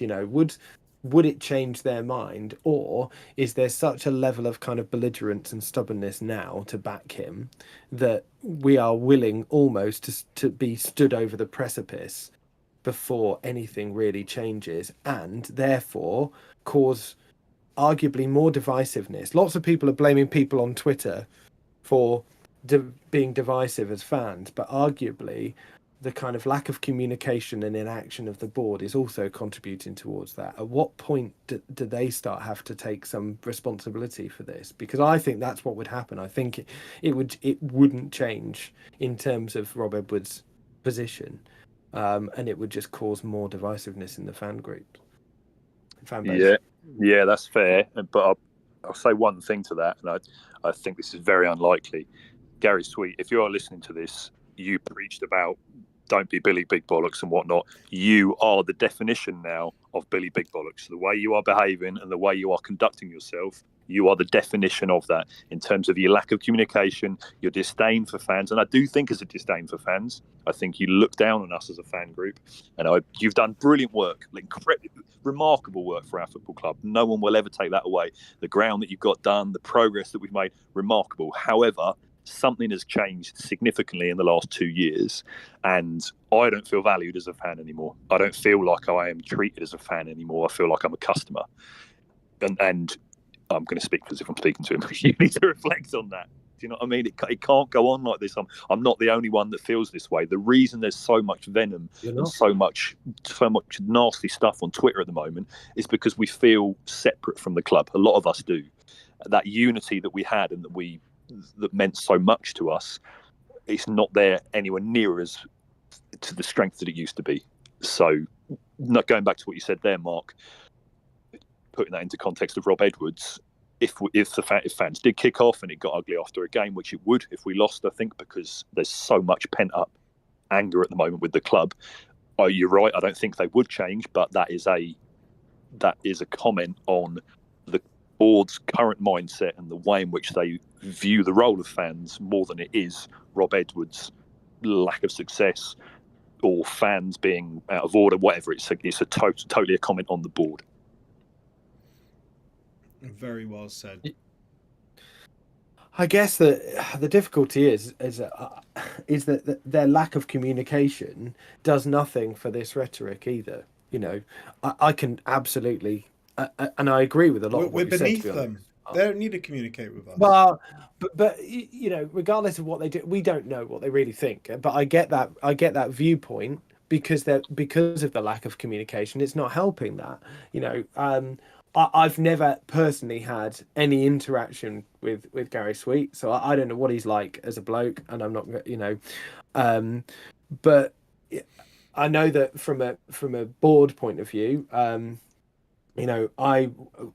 Would it change their mind, or is there such a level of kind of belligerence and stubbornness now to back him that we are willing almost to be stood over the precipice before anything really changes, and therefore cause arguably more divisiveness? Lots of people are blaming people on Twitter for being divisive as fans, but arguably the kind of lack of communication and inaction of the board is also contributing towards that. At what point do they have to take some responsibility for this? Because I think that's what would happen. I think it wouldn't change in terms of Rob Edwards' position, and it would just cause more divisiveness in the fan base. Yeah, that's fair. But I'll say one thing to that, and I think this is very unlikely. Gary Sweet, if you are listening to this, you preached about don't be Billy Big Bollocks and whatnot. You are the definition now of Billy Big Bollocks. The way you are behaving and the way you are conducting yourself, you are the definition of that, in terms of your lack of communication, your disdain for fans. And I do think it's a disdain for fans. I think you look down on us as a fan group. And you've done brilliant work, remarkable work for our football club. No one will ever take that away. The ground that you've got done, the progress that we've made, remarkable. However, something has changed significantly in the last 2 years, and I don't feel valued as a fan anymore. I don't feel like I am treated as a fan anymore. I feel like I'm a customer, and I'm going to speak as if I'm speaking to him. You need to reflect on that. Do you know what I mean? It can't go on like this. I'm not the only one that feels this way. The reason there's so much venom and so much nasty stuff on Twitter at the moment is because we feel separate from the club. A lot of us do. That unity that we had and that meant so much to us, it's not there anywhere near as to the strength that it used to be. So, not going back to what you said there, Mark, putting that into context of Rob Edwards, if fans did kick off and it got ugly after a game, which it would if we lost, I think, because there's so much pent up anger at the moment with the club. Oh, you're right. I don't think they would change, but that is a comment on board's current mindset and the way in which they view the role of fans more than it is Rob Edwards' lack of success or fans being out of order, whatever. It's totally a comment on the board. Very well said. I guess that the difficulty is that their lack of communication does nothing for this rhetoric either. You know, I can absolutely, and I agree with a lot of what We're you beneath said, them. They don't need to communicate with us. Well, but you know, regardless of what they do, we don't know what they really think. But I get that viewpoint because of the lack of communication. It's not helping that. You know, I've never personally had any interaction with Gary Sweet, so I don't know what he's like as a bloke, and I'm not, you know, but I know that from a board point of view, you know,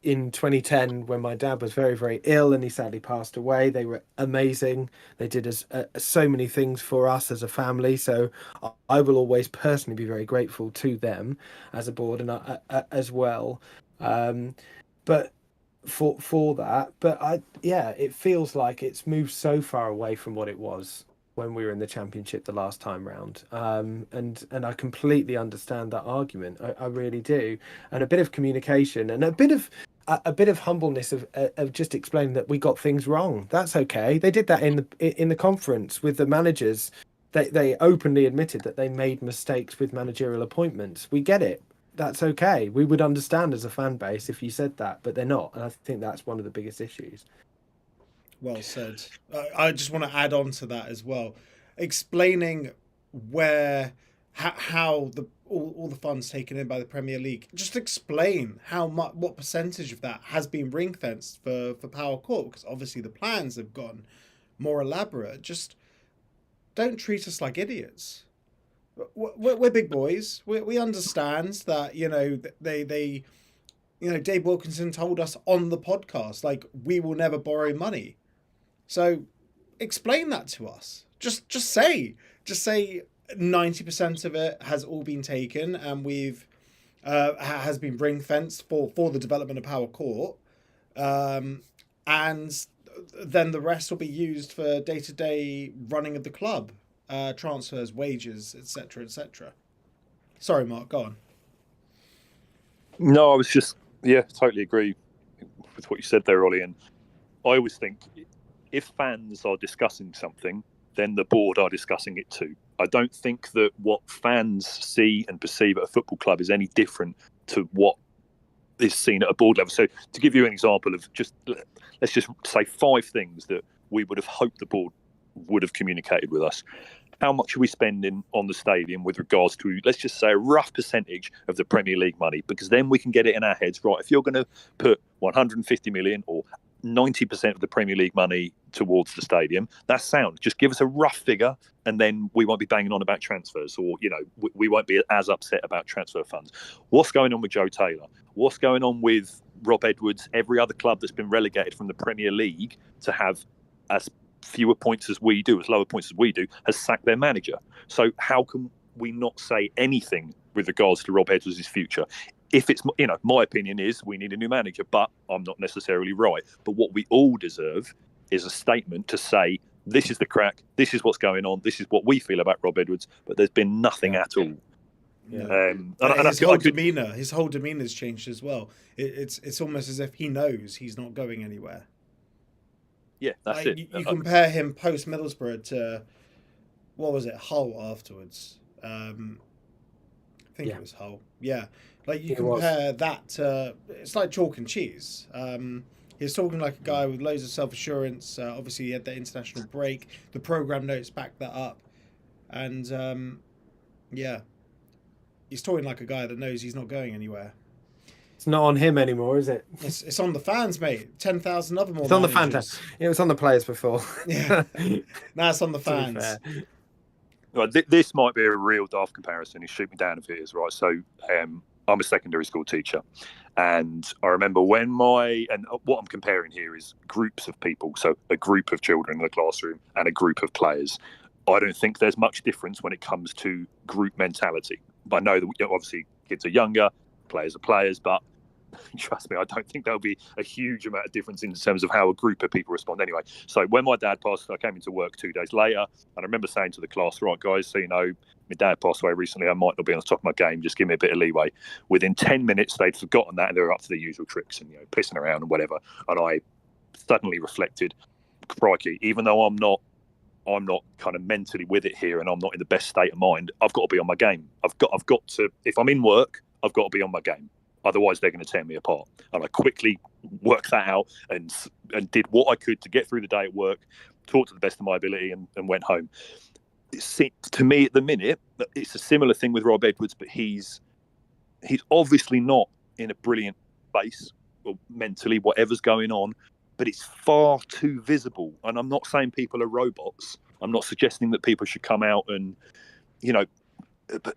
in 2010 when my dad was very, very ill and he sadly passed away, they were amazing. They did so many things for us as a family, so I will always personally be very grateful to them as a board and as well. But for that, but it feels like it's moved so far away from what it was when we were in the Championship the last time round. And I completely understand that argument. I really do. And a bit of communication and a bit of humbleness of just explaining that we got things wrong. That's okay. They did that in the conference with the managers. They openly admitted that they made mistakes with managerial appointments. We get it. That's okay. We would understand as a fan base if you said that, but they're not. And I think that's one of the biggest issues. Well said. I just want to add on to that as well, explaining how all the funds taken in by the Premier League. Just explain what percentage of that has been ring fenced for Power Court, because obviously the plans have gone more elaborate. Just don't treat us like idiots. We're big boys. We understand that, you know, they you know, Dave Wilkinson told us on the podcast, like, we will never borrow money. So explain that to us. Just say 90% of it has all been taken and we've has been ring fenced for the development of Power Court, and then the rest will be used for day-to-day running of the club, transfers, wages, etc., etc. Sorry, Mark, go on. No, I was just totally agree with what you said there, Ollie. And I always think if fans are discussing something, then the board are discussing it too. I don't think that what fans see and perceive at a football club is any different to what is seen at a board level. So to give you an example of let's just say 5 things that we would have hoped the board would have communicated with us. How much are we spending on the stadium with regards to, let's just say, a rough percentage of the Premier League money? Because then we can get it in our heads, right, if you're going to put 150 million or 90% of the Premier League money towards the stadium, that's sound. Just give us a rough figure and then we won't be banging on about transfers, or, you know, we won't be as upset about transfer funds. What's going on with Joe Taylor? What's going on with Rob Edwards? Every other club that's been relegated from the Premier League to have as fewer points as we do, as lower points as we do, has sacked their manager. So how can we not say anything with regards to Rob Edwards' future? If it's, you know, my opinion is we need a new manager, but I'm not necessarily right. But what we all deserve is a statement to say, this is the crack, this is what's going on, this is what we feel about Rob Edwards, but there's been nothing at all. Yeah. And his whole demeanour has changed as well. It's almost as if he knows he's not going anywhere. Yeah, that's it. You compare him post Middlesbrough to, what was it, Hull afterwards. I think it was Hull. Yeah, like you compare that to, it's like chalk and cheese. He's talking like a guy with loads of self-assurance. Obviously, he had that international break. The programme notes back that up. And, he's talking like a guy that knows he's not going anywhere. It's not on him anymore, is it? It's on the fans, mate. 10,000 other more. It's on the fans. It was on the players before. Yeah. Now it's on the fans. Well, this might be a real daft comparison. You shoot me down if it is, right? So I'm a secondary school teacher. And I remember when what I'm comparing here is groups of people. So a group of children in the classroom and a group of players. I don't think there's much difference when it comes to group mentality. But I know that obviously kids are younger, players are players, but trust me, I don't think there'll be a huge amount of difference in terms of how a group of people respond anyway. So when my dad passed, I came into work 2 days later, and I remember saying to the class, right, guys, so my dad passed away recently, I might not be on the top of my game, just give me a bit of leeway. Within 10 minutes, they'd forgotten that, and they were up to the usual tricks and pissing around and whatever. And I suddenly reflected, crikey, even though I'm not kind of mentally with it here, and I'm not in the best state of mind, I've got to be on my game. I've got to, if I'm in work, I've got to be on my game. Otherwise, they're going to tear me apart. And I quickly worked that out and did what I could to get through the day at work, talked to the best of my ability, and went home. To me, at the minute, it's a similar thing with Rob Edwards, but he's obviously not in a brilliant place mentally, whatever's going on, but it's far too visible. And I'm not saying people are robots. I'm not suggesting that people should come out and,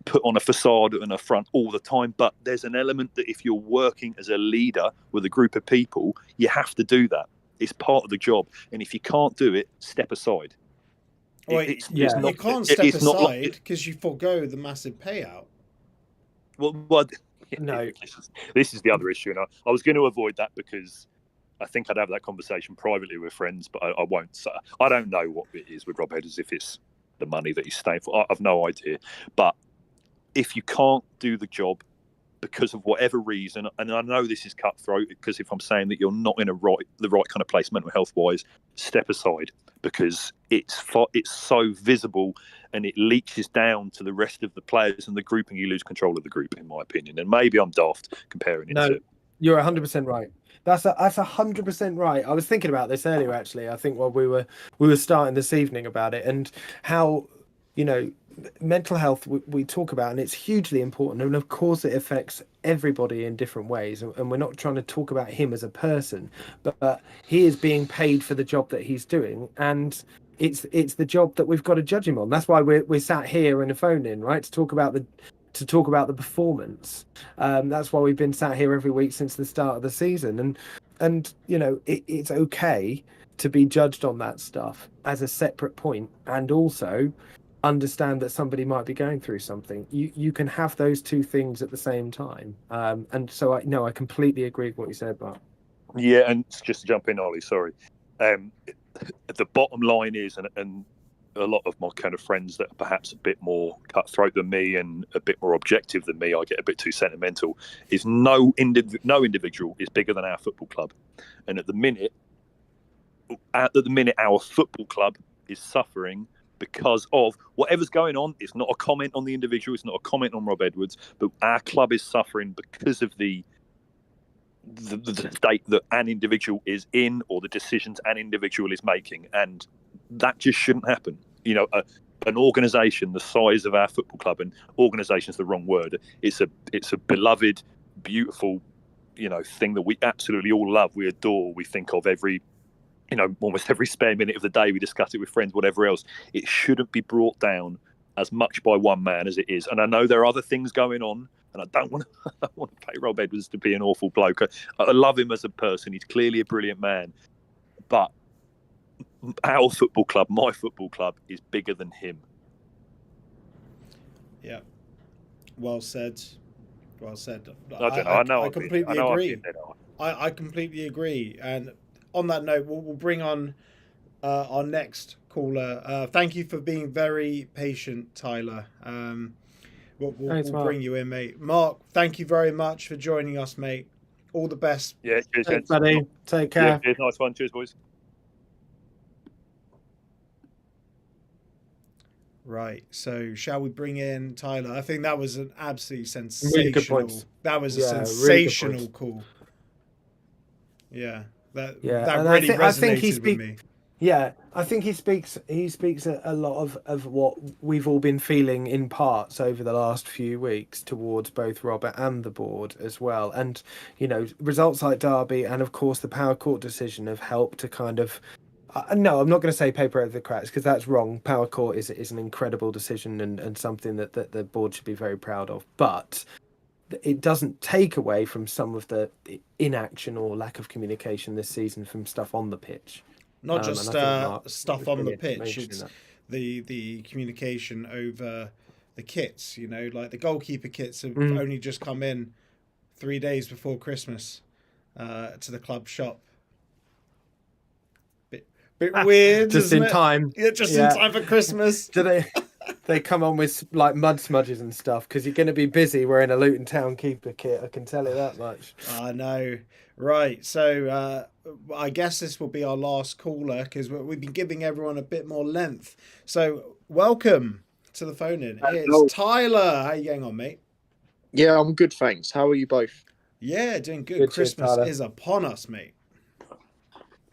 put on a facade and a front all the time. But there's an element that if you're working as a leader with a group of people, you have to do that. It's part of the job. And if you can't do it, step aside. You can't step aside because you forego the massive payout. Well, no. This is the other issue. And I was going to avoid that because I think I'd have that conversation privately with friends, but I won't. So I don't know what it is with Rob Edwards, if it's the money that he's staying for. I've no idea. But if you can't do the job because of whatever reason, and I know this is cutthroat, because if I'm saying that you're not in the right kind of place mental health wise, step aside, because it's so visible and it leaches down to the rest of the players and the group, and you lose control of the group, in my opinion. And maybe I'm daft comparing it to. You're 100% right. That's 100% right. I was thinking about this earlier, actually. I think while we were starting this evening about it, and how, mental health we talk about, and it's hugely important. And of course, it affects everybody in different ways. And we're not trying to talk about him as a person, but he is being paid for the job that he's doing, and it's the job that we've got to judge him on. That's why we're sat here in a phone in, right, to talk about the performance. That's why we've been sat here every week since the start of the season, and it's okay to be judged on that stuff as a separate point, and also understand that somebody might be going through something. You can have those two things at the same time, and so I completely agree with what you said, Mark. Yeah, and just to jump in, Ollie, sorry. The bottom line is, and a lot of my kind of friends that are perhaps a bit more cutthroat than me and a bit more objective than me, I get a bit too sentimental, is no individual is bigger than our football club. And at the minute our football club is suffering because of whatever's going on. It's not a comment on the individual, it's not a comment on Rob Edwards, but our club is suffering because of the state that an individual is in, or the decisions an individual is making, and that just shouldn't happen. An organisation the size of our football club, and organisation is the wrong word. It's a beloved, beautiful, thing that we absolutely all love. We adore. We think of every, almost every spare minute of the day. We discuss it with friends, whatever else. It shouldn't be brought down as much by one man as it is. And I know there are other things going on, and I don't want to pay Rob Edwards to be an awful bloke. I love him as a person. He's clearly a brilliant man, but our football club, my football club, is bigger than him. Yeah, well said. I completely agree. I completely agree. And on that note, we'll bring on our next caller. Thank you for being very patient, Tyler. We'll bring you in, mate. Mark, thank you very much for joining us, mate. All the best. Yeah, cheers, thanks, buddy. Take care. Yeah, cheers, nice one. Cheers, boys. Right, so shall we bring in Tyler? I think that was an absolutely sensational. Really good points. That was a sensational really call. Yeah, that and really resonated with me. Yeah, I think he speaks a lot of what we've all been feeling in parts over the last few weeks towards both Robert and the board as well. And results like Derby and of course the Power Court decision have helped to kind of. No, I'm not going to say paper over the cracks, because that's wrong. Power Court is an incredible decision and something that the board should be very proud of. But it doesn't take away from some of the inaction or lack of communication this season from stuff on the pitch. Not just stuff on the pitch. It's the communication over the kits. Like the goalkeeper kits have only just come in 3 days before Christmas to the club shop. Bit weird, just isn't in it? time. Yeah, just in time for Christmas. Do they come on with like mud smudges and stuff? Because you're going to be busy wearing a Luton Town keeper kit. I can tell you that much. I know. Right. So I guess this will be our last caller because we've been giving everyone a bit more length. So welcome to the phone in. It's Tyler. How you getting on, mate? Yeah, I'm good, thanks. How are you both? Yeah, doing good. Good, Christmas Tyler. is upon us, mate.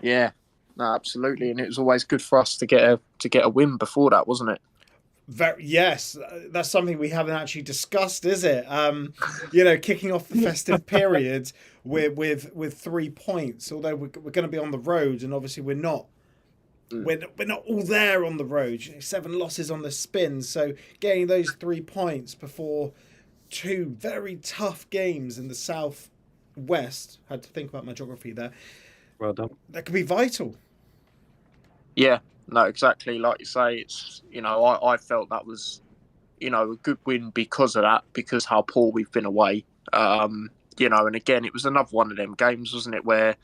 Yeah, no, absolutely, and it was always good for us to get a win before that, wasn't it? Yes, that's something we haven't actually discussed, is it? Kicking off the festive period with 3 points, although we're going to be on the road, and obviously we're not. We're not all there on the road. 7 losses on the spin, so getting those 3 points before 2 very tough games in the south west. Had to think about my geography there. Well done. That could be vital. Yeah, no, exactly. Like you say, it's I felt that was a good win because of that, because how poor we've been away. And again, it was another one of them games, wasn't it, where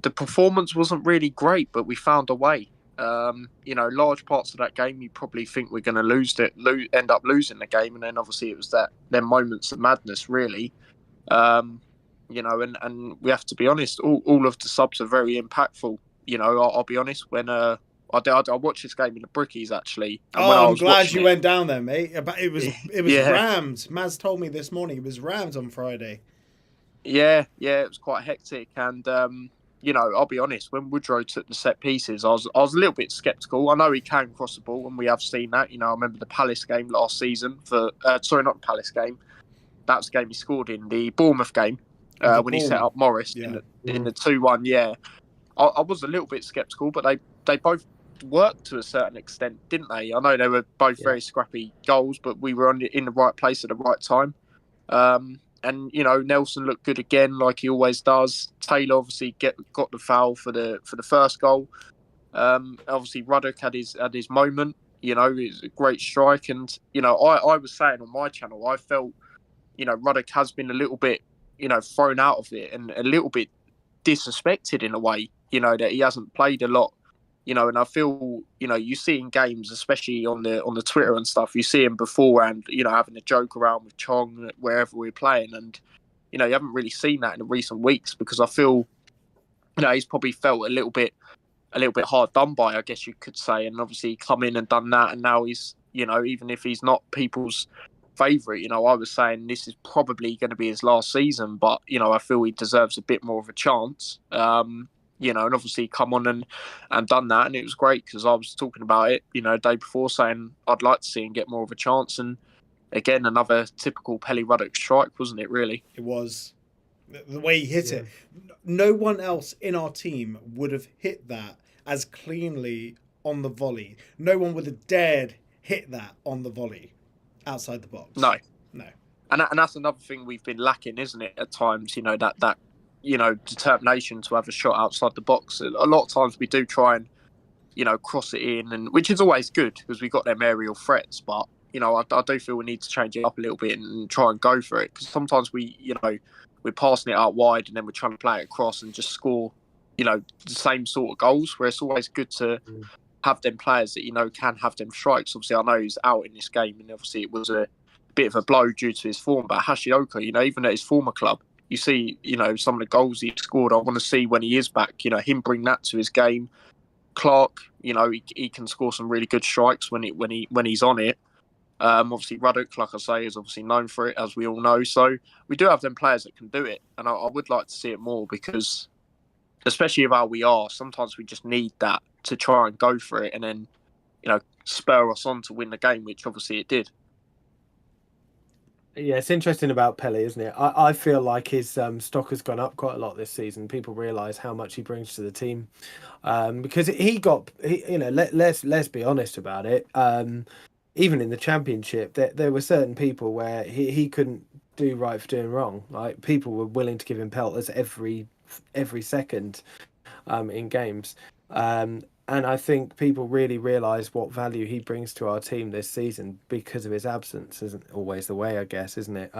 the performance wasn't really great, but we found a way. Large parts of that game, you probably think we're going to end up losing the game, and then obviously it was them moments of madness, really. And we have to be honest, all of the subs are very impactful. I'll be honest, when I watched this game in the Brickies, actually. And when I I'm was glad you it, went down there, mate. It was Yeah. rammed. Maz told me this morning it was rammed on Friday. Yeah, it was quite hectic, and I'll be honest. When Woodrow took the set pieces, I was a little bit sceptical. I know he can cross the ball, and we have seen that. I remember the Palace game last season. Not the Palace game. That was the game he scored in, the Bournemouth game when he set up Morris in the 2-1. Yeah, I was a little bit sceptical, but they both worked to a certain extent, didn't they? I know they were both very scrappy goals, but we were in the right place at the right time. And Nelson looked good again, like he always does. Taylor obviously got the foul for the first goal. Obviously Ruddock had his moment. It was a great strike, and I was saying on my channel, I felt Ruddock has been a little bit thrown out of it and a little bit disrespected in a way. That he hasn't played a lot. And I feel, you see in games, especially on the Twitter and stuff, you see him beforehand, having a joke around with Chong wherever we're playing. And, you haven't really seen that in the recent weeks, because I feel, he's probably felt a little bit hard done by, I guess you could say. And obviously come in and done that. And now he's, even if he's not people's favourite, I was saying this is probably going to be his last season, but, I feel he deserves a bit more of a chance. And obviously come on and done that, and it was great, because I was talking about it, day before, saying I'd like to see him get more of a chance. And again, another typical Pelly Ruddock strike, wasn't it? Really, it was. The way he hit it, no one else in our team would have hit that as cleanly on the volley. No one would have dared hit that on the volley outside the box. No. And that's another thing we've been lacking, isn't it? At times, that determination to have a shot outside the box. A lot of times we do try and, cross it in, and which is always good because we've got them aerial threats. But, I do feel we need to change it up a little bit and try and go for it, because sometimes we're passing it out wide and then we're trying to play it across and just score, the same sort of goals, where it's always good to have them players that, can have them strikes. Obviously, I know he's out in this game, and obviously it was a bit of a blow due to his form. But Hashioka, even at his former club, you see, some of the goals he scored. I want to see when he is back, him bring that to his game. Clark, he can score some really good strikes when he's on it. Obviously, Ruddock, like I say, is obviously known for it, as we all know. So we do have them players that can do it, and I would like to see it more, because, especially of how we are, sometimes we just need that to try and go for it, and then, spur us on to win the game, which obviously it did. Yeah, it's interesting about Pelly, isn't it? I feel like his stock has gone up quite a lot this season. People realise how much he brings to the team, because let's be honest about it. Even in the Championship, there were certain people where he couldn't do right for doing wrong. Like, people were willing to give him pelters every second in games. And I think people really realise what value he brings to our team this season because of his absence. Isn't always the way, I guess, isn't it?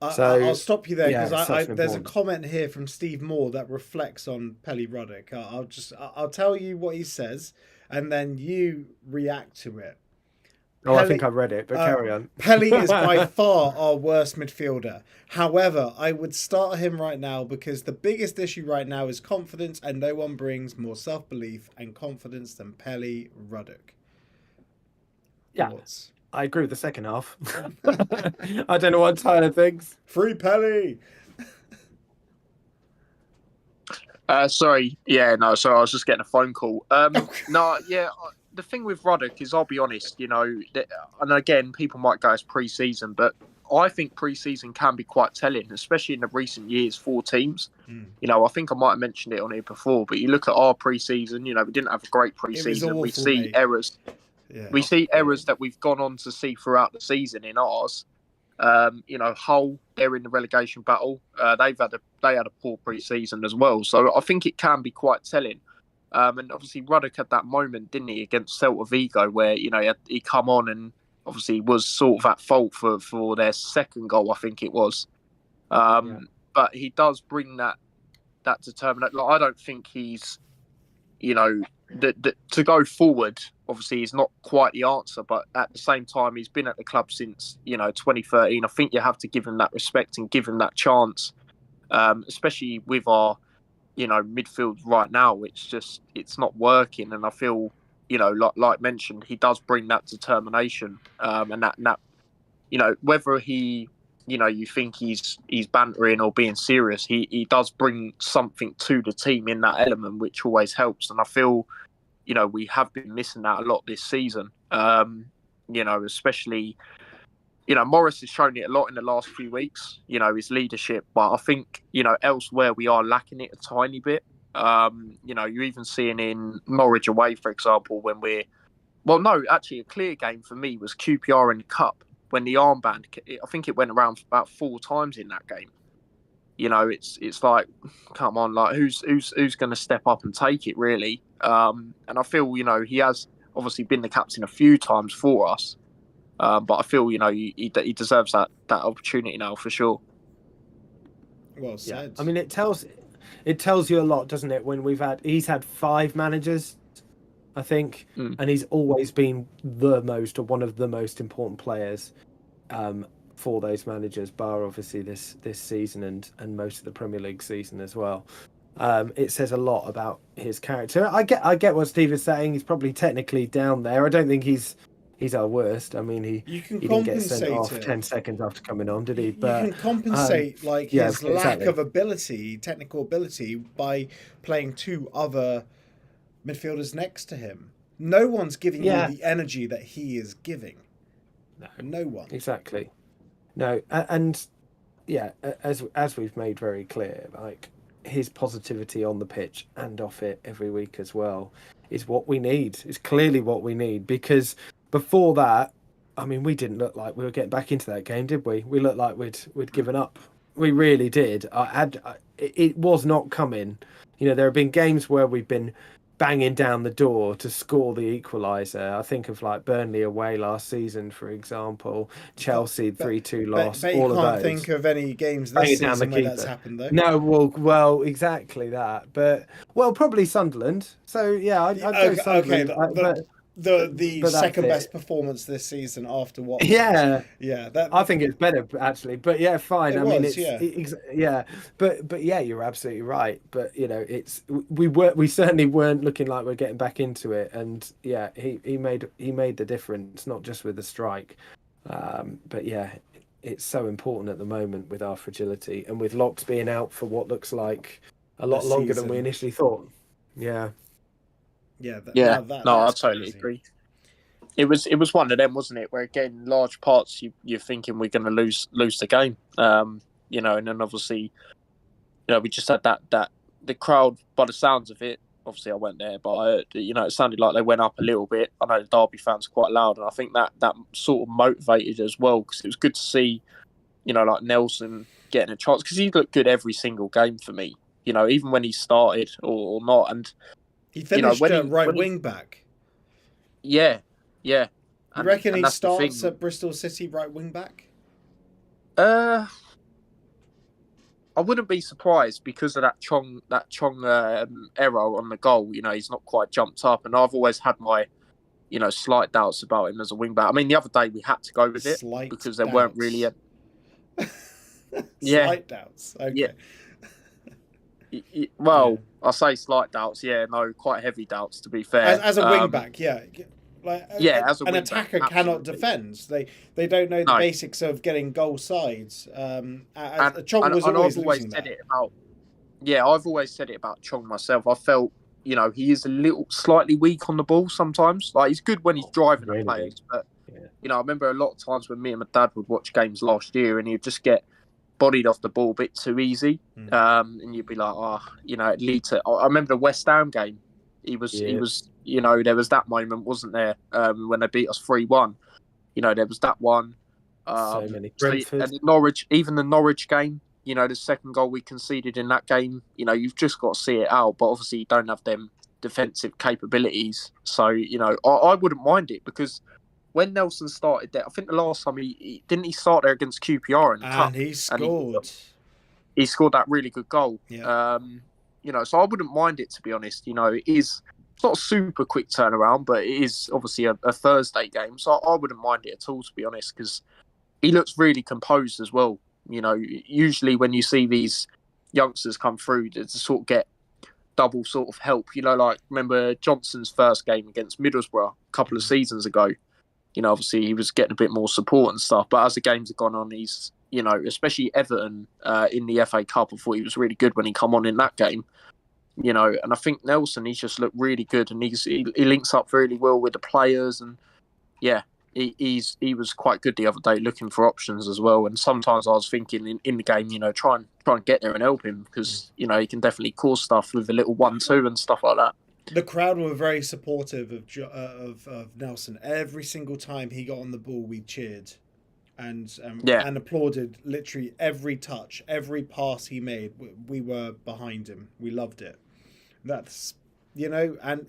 I'll stop you there because there's a important. comment here from Steve Moore that reflects on Pelly Ruddock. I'll tell you what he says, and then you react to it. I think I've read it, but carry on. Pelly is by far our worst midfielder. However, I would start him right now because the biggest issue right now is confidence, and no one brings more self-belief and confidence than Pelly Ruddock. Yeah. Thoughts? I agree with the second half. I don't know what Tyler thinks. Free Pelly! Sorry. Yeah, no, sorry, I was just getting a phone call. No, yeah, the thing with Ruddock is, I'll be honest, and again, people might go as pre-season, but I think pre-season can be quite telling, especially in the recent years for teams. I think I might have mentioned it on here before, but you look at our pre-season, we didn't have a great pre-season. We see errors. Yeah. We see errors that we've gone on to see throughout the season in ours. Hull, they're in the relegation battle. They had a poor pre-season as well. So I think it can be quite telling. And obviously Ruddock had that moment, didn't he, against Celta Vigo, where he come on and obviously was sort of at fault for their second goal, I think it was. But he does bring that determination. Like, I don't think he's, to go forward. Obviously, he's not quite the answer, but at the same time, he's been at the club since 2013. I think you have to give him that respect and give him that chance, especially with our midfield right now. It's not working, and I feel like mentioned, he does bring that determination, and that whether he you think he's bantering or being serious, he does bring something to the team in that element, which always helps, and I feel. We have been missing that a lot this season. Especially, Morris has shown it a lot in the last few weeks, his leadership. But I think, elsewhere we are lacking it a tiny bit. You're even seeing in Norwich away, for example, when a clear game for me was QPR in the Cup when the armband, I think it went around about 4 times in that game. It's like, come on, like who's going to step up and take it, really? And I feel, he has obviously been the captain a few times for us, but I feel, he deserves that opportunity now for sure. Well said. Yeah. I mean, it tells you a lot, doesn't it? When he's had 5 managers, I think, and he's always been one of the most important players for those managers, bar obviously this season and most of the Premier League season as well. It says a lot about his character. I get what Steve is saying. He's probably technically down there. I don't think he's our worst. I mean, he didn't get sent off 10 seconds after coming on, did he? But you can compensate his lack of ability, technical ability, by playing 2 other midfielders next to him. No one's giving you the energy that he is giving. No one. Exactly. No, and as we've made very clear, like his positivity on the pitch and off it every week as well is what we need. It's clearly what we need, because before that, I mean, we didn't look like we were getting back into that game, did we? We looked like we'd given up. We really did. It was not coming. There have been games where we've been banging down the door to score the equaliser. I think of like Burnley away last season, for example, Chelsea 3-2 loss. But all you of can't those. Think of any games this season where that's happened, though. No, well, exactly that. But probably Sunderland. So yeah, I'd go Sunderland. The second best performance this season after what? Yeah. I think it's better actually, but yeah, fine. But yeah, you're absolutely right. But we certainly weren't looking like we're getting back into it, and yeah, he made the difference, not just with the strike, but yeah, it's so important at the moment with our fragility and with Locks being out for what looks like a lot longer than we initially thought. Yeah. Yeah, I totally agree. It was one of them, wasn't it? Where again, large parts you're thinking we're going to lose the game, and then obviously, we just had that the crowd. By the sounds of it, obviously I went there, but I heard, it sounded like they went up a little bit. I know the Derby fans are quite loud, and I think that sort of motivated as well, because it was good to see, like Nelson getting a chance, because he looked good every single game for me. Even when he started or not, and. He finished right wing back. Yeah. You reckon he starts at Bristol City right wing back? I wouldn't be surprised because of that Chong error on the goal. You know, he's not quite jumped up, and I've always had my, you know, slight doubts about him as a wing back. I mean, the other day we had to go with it because there weren't really slight doubts. Okay. Well, I say slight doubts. Yeah, no, quite heavy doubts to be fair. As a wing back, yeah. Like, as an attacker cannot defend. They don't know the basics of getting goal sides. Chong was always losing that. I've always said it about Chong myself. I felt, you know, he is a little slightly weak on the ball sometimes. Like, he's good when he's driving the players, but you know, I remember a lot of times when me and my dad would watch games last year, and he'd just get bodied off the ball a bit too easy, and you'd be like, oh, you know, it leads to. I remember the West Ham game. He was, you know, there was that moment, wasn't there, when they beat us 3-1. You know, there was that one. So many. And the Norwich game, you know, the second goal we conceded in that game, you know, you've just got to see it out. But obviously you don't have them defensive capabilities. So, you know, I wouldn't mind it because when Nelson started there, I think the last time he start there against QPR in the cup. He scored. He scored that really good goal. Yeah. You know, so I wouldn't mind it, to be honest. You know, it's not a super quick turnaround, but it is obviously a Thursday game. So I wouldn't mind it at all, to be honest, because he looks really composed as well. You know, usually when you see these youngsters come through to sort of get double sort of help, you know, like remember Johnson's first game against Middlesbrough a couple of seasons ago. You know, obviously he was getting a bit more support and stuff, but as the games have gone on, he's, you know, especially Everton in the FA Cup, I thought he was really good when he come on in that game. You know, and I think Nelson, he's just looked really good, and he links up really well with the players, and yeah, he was quite good the other day, looking for options as well. And sometimes I was thinking in the game, you know, try and get there and help him because you know he can definitely cause stuff with a little 1-2 and stuff like that. The crowd were very supportive of Nelson. Every single time he got on the ball, we cheered and applauded literally every touch, every pass he made. We were behind him. We loved it. That's, you know, and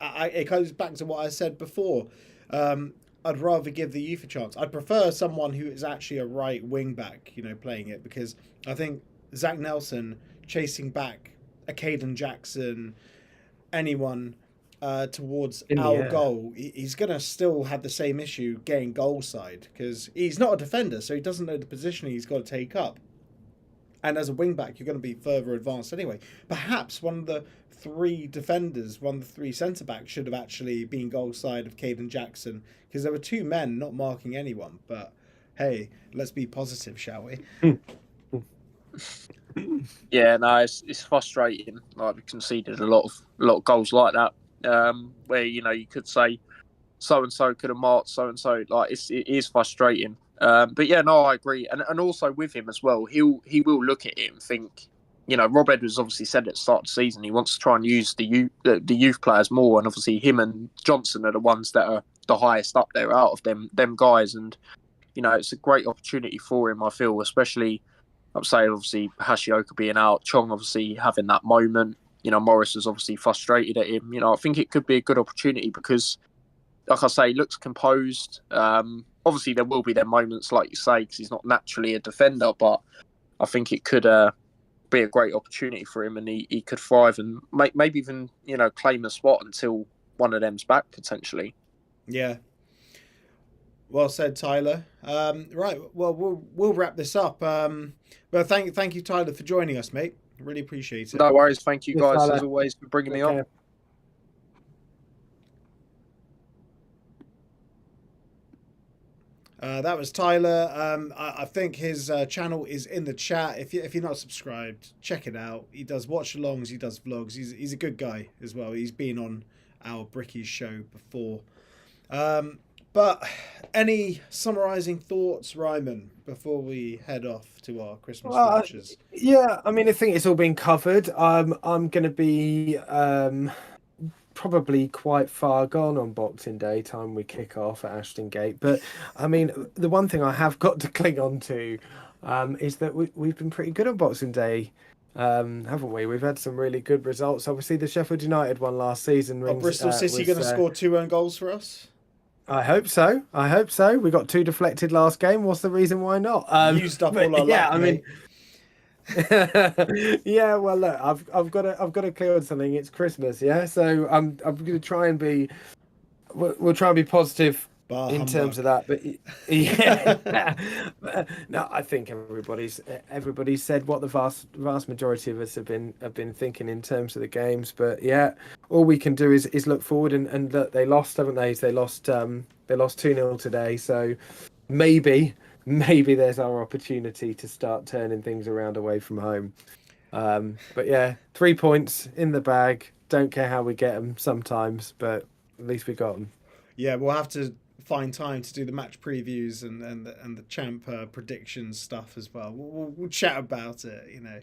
it goes back to what I said before. I'd rather give the youth a chance. I'd prefer someone who is actually a right wing back, you know, playing it, because I think Zach Nelson chasing back a Caden Jackson, anyone towards our goal, he's going to still have the same issue getting goal side because he's not a defender, so he doesn't know the position he's got to take up. And as a wing back, you're going to be further advanced anyway. Perhaps one of the three defenders, one of the three centre backs should have actually been goal side of Caden Jackson because there were two men not marking anyone. But hey, let's be positive, shall we? Yeah, no, it's frustrating. Like we conceded a lot of goals like that, where you know you could say so and so could have marked so and so. Like it is frustrating. But yeah, no, I agree, and also with him as well, he will look at it and think, you know, Rob Edwards obviously said at the start of the season he wants to try and use the youth players more, and obviously him and Johnson are the ones that are the highest up there out of them guys, and you know it's a great opportunity for him. I feel, especially I'd say obviously Hashioka being out, Chong obviously having that moment. You know, Morris is obviously frustrated at him. You know, I think it could be a good opportunity because, like I say, he looks composed. Obviously, there will be their moments, like you say, because he's not naturally a defender. But I think it could be a great opportunity for him, and he could thrive and maybe even claim a spot until one of them's back potentially. Yeah. Well said, Tyler. Right. Well, we'll wrap this up. But thank you, Tyler, for joining us, mate. Really appreciate it. No worries. Thank you guys as always for bringing me on. That was Tyler. I think his channel is in the chat. If you're not subscribed, check it out. He does watch-alongs. He does vlogs. He's a good guy as well. He's been on our Brickies show before. But any summarising thoughts, Ryman, before we head off to our Christmas watches? Yeah, I mean, I think it's all been covered. I'm going to be probably quite far gone on Boxing Day time we kick off at Ashton Gate. But, I mean, the one thing I have got to cling on to is that we've been pretty good on Boxing Day, haven't we? We've had some really good results. Obviously, the Sheffield United one last season. Bristol City going to score 2 own goals for us? I hope so. We got 2 deflected last game. What's the reason why not? Used up all our luck, I mean, Yeah, well, look, I've got to clear on something. It's Christmas, yeah. So I'm going to try and be. We'll try and be positive Bar in terms humbug. of that, but yeah. No, I think everybody's said what the vast majority of us have been thinking in terms of the games. But yeah, all we can do is look forward and look, they lost, haven't they? They lost 2-0 today, so maybe there's our opportunity to start turning things around away from home. But yeah, 3 points in the bag. Don't care how we get them sometimes, but at least we got them. Yeah, we'll have to find time to do the match previews and the champ predictions stuff as well. We'll chat about it, you know.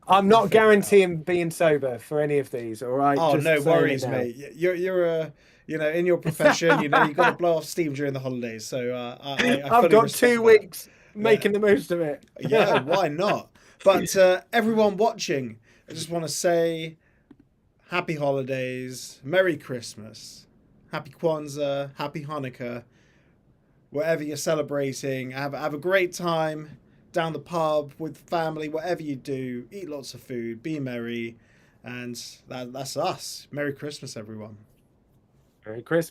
I'm We'll not figure it out. guaranteeing being sober for any of these. All right. Oh, Just no saying it worries, now. mate. You're a you know, in your profession, you know, you've got to blow off steam during the holidays. So I I've fully got respect 2 that. weeks making the most of it. Yeah, why not? But everyone watching, I just want to say happy holidays, Merry Christmas, Happy Kwanzaa, Happy Hanukkah, whatever you're celebrating. Have a great time down the pub with family, whatever you do. Eat lots of food, be merry, and that's us. Merry Christmas, everyone. Merry Christmas.